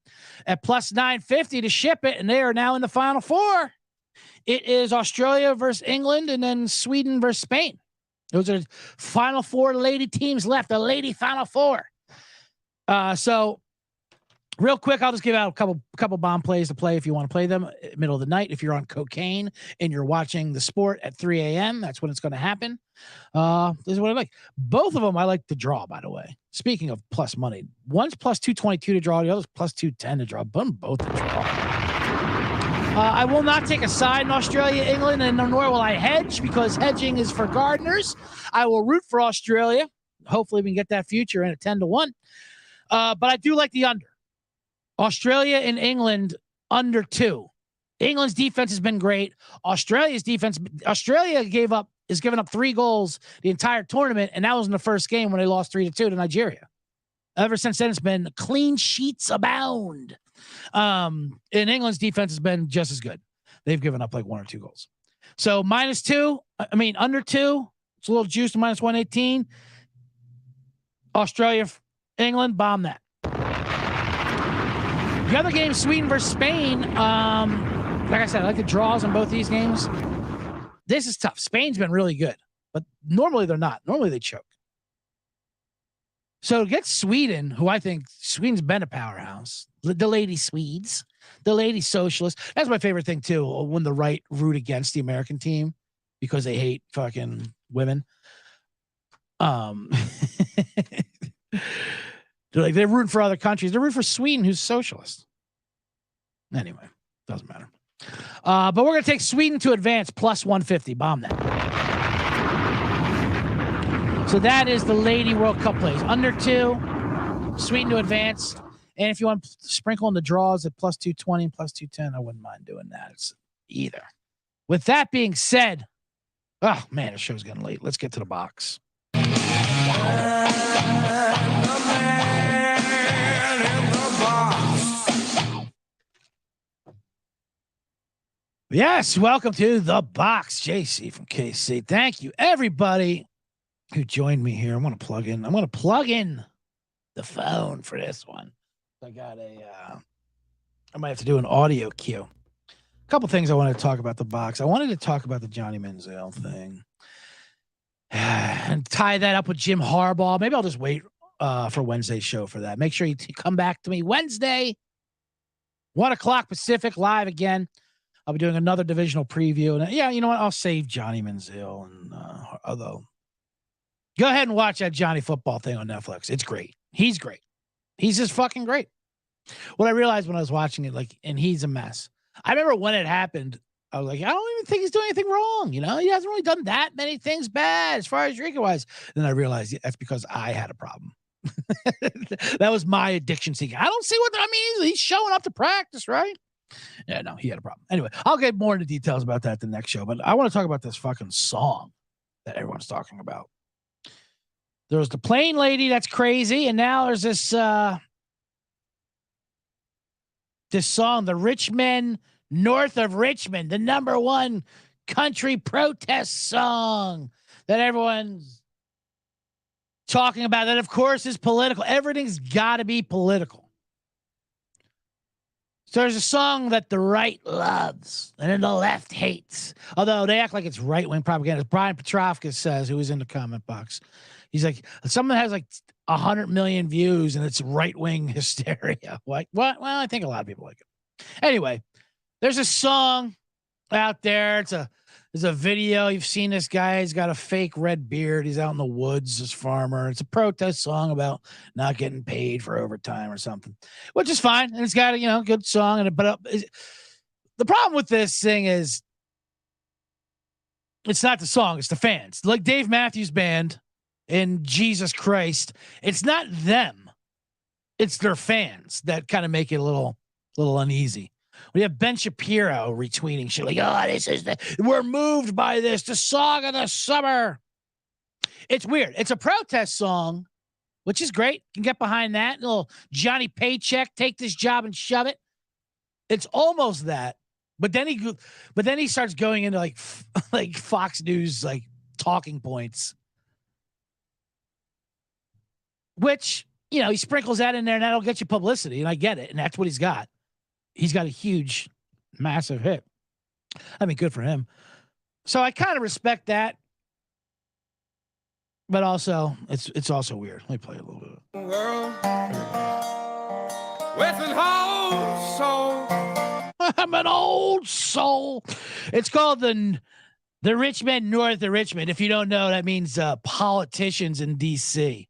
Speaker 1: at plus 950 to ship it, and they are now in the Final Four. It is Australia versus England, and then Sweden versus Spain. Those are Final Four lady teams left. The lady Final Four. So real quick, I'll just give out a couple bomb plays to play if you want to play them middle of the night. If you're on cocaine and you're watching the sport at 3 a.m., that's when it's going to happen. This is what I like. Both of them I like to draw, by the way. Speaking of plus money, one's plus 222 to draw, the other's plus 210 to draw. Both to draw. I will not take a side in Australia, England, and nor will I hedge because hedging is for gardeners. I will root for Australia. Hopefully we can get that future in at 10-1. But I do like the under. Australia and England under 2. England's defense has been great. Australia is giving up 3 goals the entire tournament, and that was in the first game when they lost 3-2 to Nigeria. Ever since then, it's been clean sheets abound. And England's defense has been just as good. They've given up like 1 or 2 goals. So under 2, it's a little juice to minus 118. Australia, England, bomb that. The other game, Sweden versus Spain. Like I said, I like the draws in both these games. This is tough. Spain's been really good, but normally they're not. Normally they choke. So to get Sweden, who I think Sweden's been a powerhouse, the lady Swedes, the lady socialists. That's my favorite thing too. When the right root against the American team because they hate fucking women. They're rooting for other countries. They're rooting for Sweden, who's socialist. Anyway, doesn't matter. But we're going to take Sweden to advance plus 150. Bomb that. So that is the Lady World Cup plays. Under 2, Sweden to advance. And if you want to sprinkle in the draws at plus 220 and plus 210, I wouldn't mind doing that. It's either. With that being said, oh, man, the show's getting late. Let's get to the box. Yes, welcome to the box, JC from KC. Thank you, everybody who joined me here. I'm going to plug in the phone for this one. I got I might have to do an audio cue. A couple things I wanted to talk about the box. I wanted to talk about the Johnny Manziel thing and tie that up with Jim Harbaugh. Maybe I'll just wait for Wednesday's show for that. Make sure you come back to me Wednesday, 1:00 Pacific, live again. I'll be doing another divisional preview. And yeah, you know what? I'll save Johnny Manziel. And although, go ahead and watch that Johnny football thing on Netflix. It's great. He's great. He's just fucking great. What I realized when I was watching it, and he's a mess. I remember when it happened, I was like, I don't even think he's doing anything wrong. He hasn't really done that many things bad as far as drinking wise. Then I realized that's because I had a problem. That was my addiction seeking. I don't see he's showing up to practice, right? Yeah, no, he had a problem. Anyway, I'll get more into details about that the next show, but I want to talk about this fucking song that everyone's talking about. There was the plane lady that's crazy, and now there's this song, the Rich Men North of Richmond, the #1 country protest song that everyone's talking about. That, of course, is political. Everything's got to be political. So there's a song that the right loves and then the left hates. Although they act like it's right-wing propaganda. As Brian Petrovka says, who was in the comment box. He's like, someone has 100 million views and it's right-wing hysteria. What? Well, I think a lot of people like it. Anyway, there's a song out there. There's a video. You've seen this guy. He's got a fake red beard. He's out in the woods, this farmer. It's a protest song about not getting paid for overtime or something, which is fine. And it's got a good song. But the problem with this thing is it's not the song. It's the fans. Like Dave Matthews Band and Jesus Christ. It's not them. It's their fans that kind of make it a little uneasy. We have Ben Shapiro retweeting shit like, we're moved by this, the song of the summer. It's weird. It's a protest song, which is great. Can get behind that. Little Johnny Paycheck, take this job and shove it. It's almost that. But then he starts going into like Fox News, like talking points, which, you know, he sprinkles that in there and that'll get you publicity. And I get it. And that's what he's got. He's got a huge, massive hit. I mean, good for him. So I kind of respect that. But also, it's also weird. Let me play a little bit.
Speaker 6: World with an old soul.
Speaker 1: I'm an old soul. It's called the Richmond North of Richmond. If you don't know, that means politicians in D.C.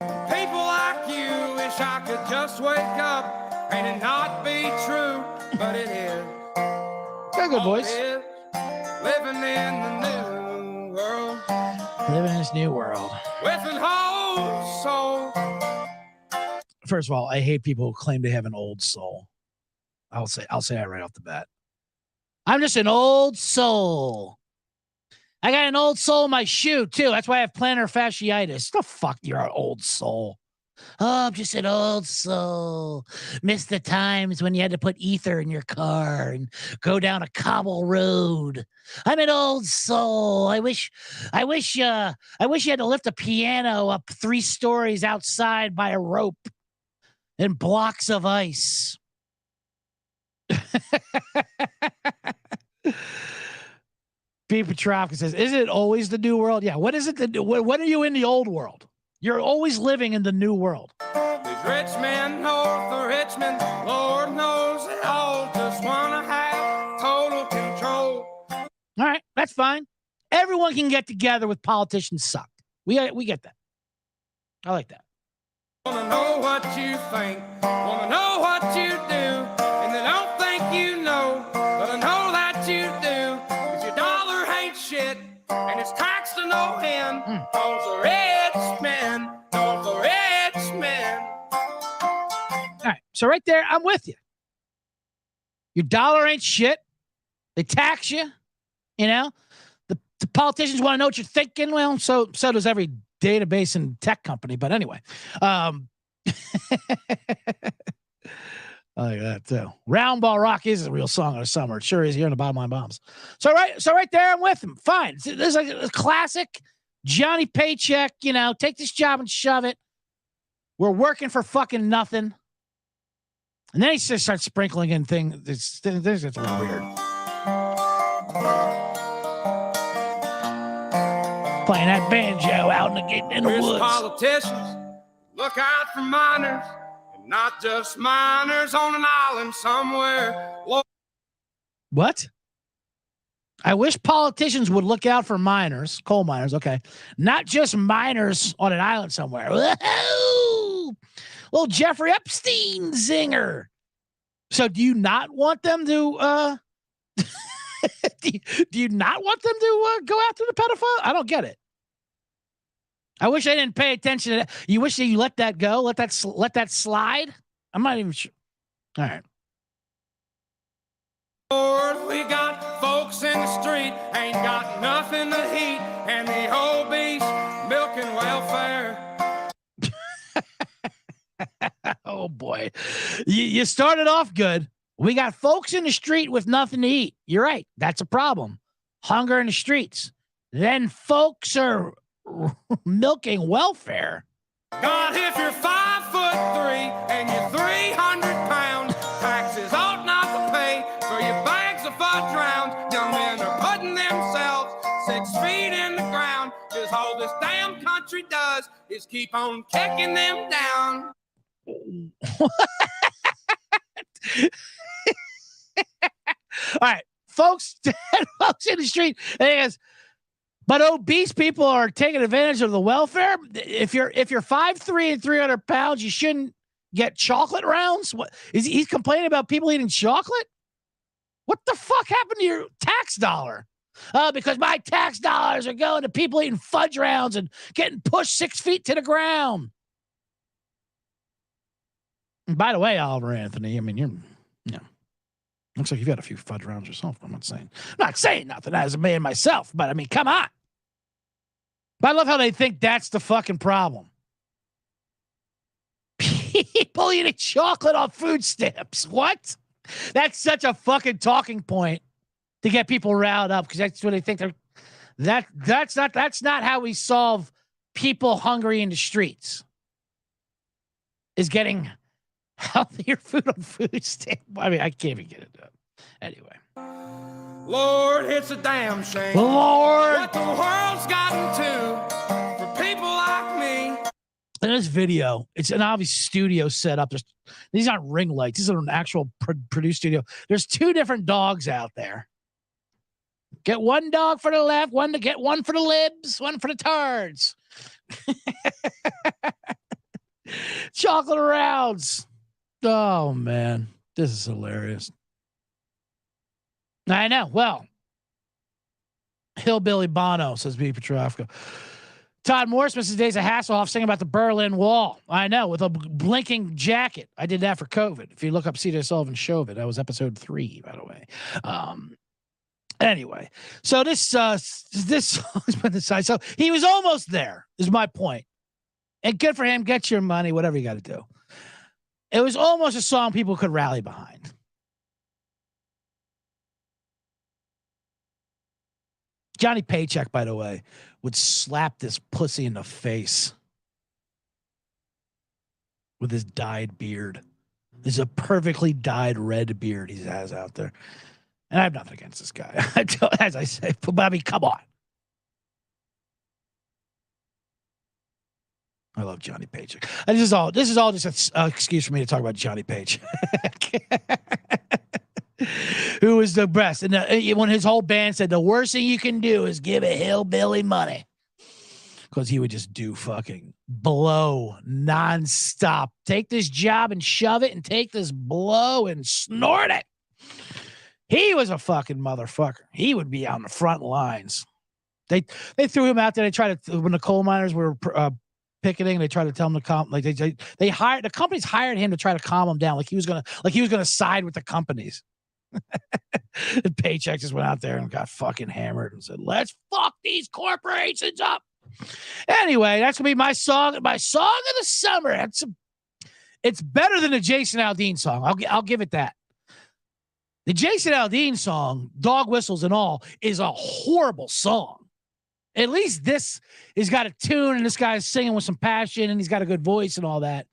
Speaker 6: People like you wish I could just wake up and it not be true, but it is.
Speaker 1: Got a good voice.
Speaker 6: It is. Living in the new world.
Speaker 1: Living in this new world.
Speaker 6: With an old soul.
Speaker 1: First of all, I hate people who claim they have an old soul. I'll say that right off the bat. I'm just an old soul. I got an old soul in my shoe, too. That's why I have plantar fasciitis. The fuck, you're an old soul. Oh, I'm just an old soul. Miss the times when you had to put ether in your car and go down a cobble road. I'm an old soul. I wish you had to lift a piano up 3 stories outside by a rope and blocks of ice. B. Petrovka says, "Is it always the new world?" Yeah. What is it? What are you in the old world? You're always living in the new world.
Speaker 6: These rich men north of Richmond, Lord knows they all just want to have total control.
Speaker 1: All right, that's fine. Everyone can get together with politicians suck. We get that. I like that.
Speaker 6: Wanna know what you think, wanna know what you do, and they don't think you know, but I know that you do, 'cause your dollar ain't shit, and it's taxed to no end, 'cause the rich men, cause the rich men.
Speaker 1: All right, so right there, I'm with you. Your dollar ain't shit. They tax you, you know? The politicians want to know what you're thinking. Well, so does every database and tech company. But anyway, I like that too. Round Ball Rock is a real song of the summer. It sure is. Here in the Bottom Line Bombs. So right there, I'm with him. Fine. There's like a classic Johnny Paycheck. You know, take this job and shove it. We're working for fucking nothing. And then he just starts sprinkling in things. It's a little weird. Playing that banjo out in the woods.
Speaker 6: Politicians, look out for miners, and not just miners on an island somewhere.
Speaker 1: What? I wish politicians would look out for miners, coal miners, okay. Not just miners on an island somewhere. Whoa! Little Jeffrey Epstein zinger. So do you not want them to do you not want them to go after the pedophile? I don't get it. I wish I didn't pay attention to that. You wish that you let that go? Let that slide? I'm not even sure. All right.
Speaker 6: Lord, we got folks in the street, ain't got nothing to eat, and the obese milking welfare.
Speaker 1: Oh boy. You started off good. We got folks in the street with nothing to eat. You're right. That's a problem. Hunger in the streets. Then folks are milking welfare.
Speaker 6: God, if you're 5'3" and you're 300 pounds, taxes ought not to pay for your bags of fudge rounds. Young men are putting themselves 6 feet in the ground, 'cause all this damn country does is keep on kicking them down.
Speaker 1: All right, folks in the street. And he goes, but obese people are taking advantage of the welfare. If you're 5'3" and 300 pounds, you shouldn't get chocolate rounds. What is he's complaining about people eating chocolate? What the fuck happened to your tax dollar? Because my tax dollars are going to people eating fudge rounds and getting pushed 6 feet to the ground. And by the way, Oliver Anthony, I mean, looks like you've had a few fudge rounds yourself. I'm not saying nothing as a man myself, but I mean, come on. But I love how they think that's the fucking problem. People eating chocolate on food stamps. What? That's such a fucking talking point to get people riled up because that's what they think they're. That's not how we solve people hungry in the streets. Is getting healthier food on food stamp. I mean, I can't even get into it. Anyway.
Speaker 6: Lord, it's a damn shame.
Speaker 1: Lord.
Speaker 6: What the world's gotten to for people like me.
Speaker 1: In this video, it's an obvious studio setup. These aren't ring lights. These are an actual produced studio. There's 2 different dogs out there. Get one dog for the left, one for the libs, one for the tards. Chocolate rounds. Oh, man. This is hilarious. I know. Well, Hillbilly Bono, says B. Petrovka. Todd Morris misses days of Hasselhoff singing about the Berlin Wall. I know, with a blinking jacket. I did that for COVID. If you look up C.J. Sullivan show of it, that was episode 3, by the way. Anyway, so this song's been decided. So he was almost there, is my point. And good for him. Get your money, whatever you got to do. It was almost a song people could rally behind. Johnny Paycheck, by the way, would slap this pussy in the face with his dyed beard. There's a perfectly dyed red beard he has out there. And I have nothing against this guy. As I say, but I mean, come on. I love Johnny Paycheck. And this is all just an excuse for me to talk about Johnny Paycheck. Who was the best. And when his whole band said the worst thing you can do is give a hillbilly money. Because he would just do fucking blow nonstop. Take this job and shove it and take this blow and snort it. He was a fucking motherfucker. He would be on the front lines. They threw him out there. They tried to, when the coal miners were picketing, they tried to tell him to calm. Like they hired, the companies hired him to try to calm him down. Like he was gonna side with the companies. The Paycheck just went out there and got fucking hammered and said, "Let's fuck these corporations up." Anyway, that's gonna be my song of the summer. It's better than the Jason Aldean song. I'll give it that. The Jason Aldean song, Dog Whistles and All, is a horrible song. At least this has got a tune and this guy's singing with some passion and he's got a good voice and all that.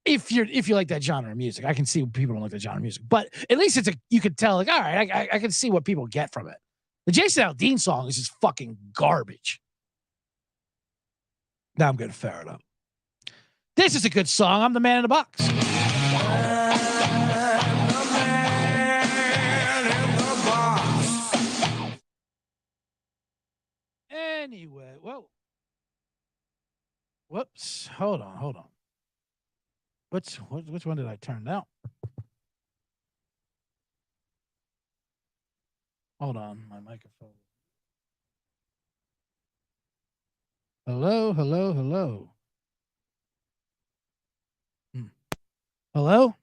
Speaker 1: If you like that genre of music, I can see people don't like that genre of music, but at least you could tell, like, all right, I can see what people get from it. The Jason Aldean song is just fucking garbage. Now I'm going to fire it up. This is a good song. I'm the man in the box. Anyway, whoa. Whoops. Hold on. Which one did I turn down? Hold on, my microphone. Hello. Hello?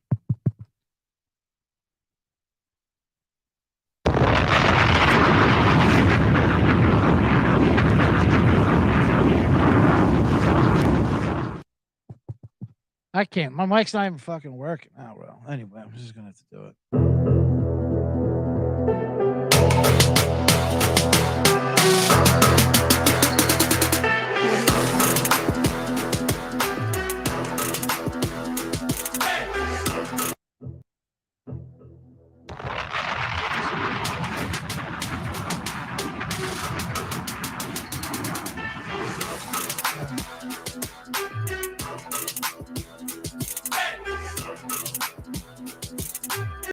Speaker 1: I can't. My mic's not even fucking working. Oh, well. Anyway, I'm just going to have to do it.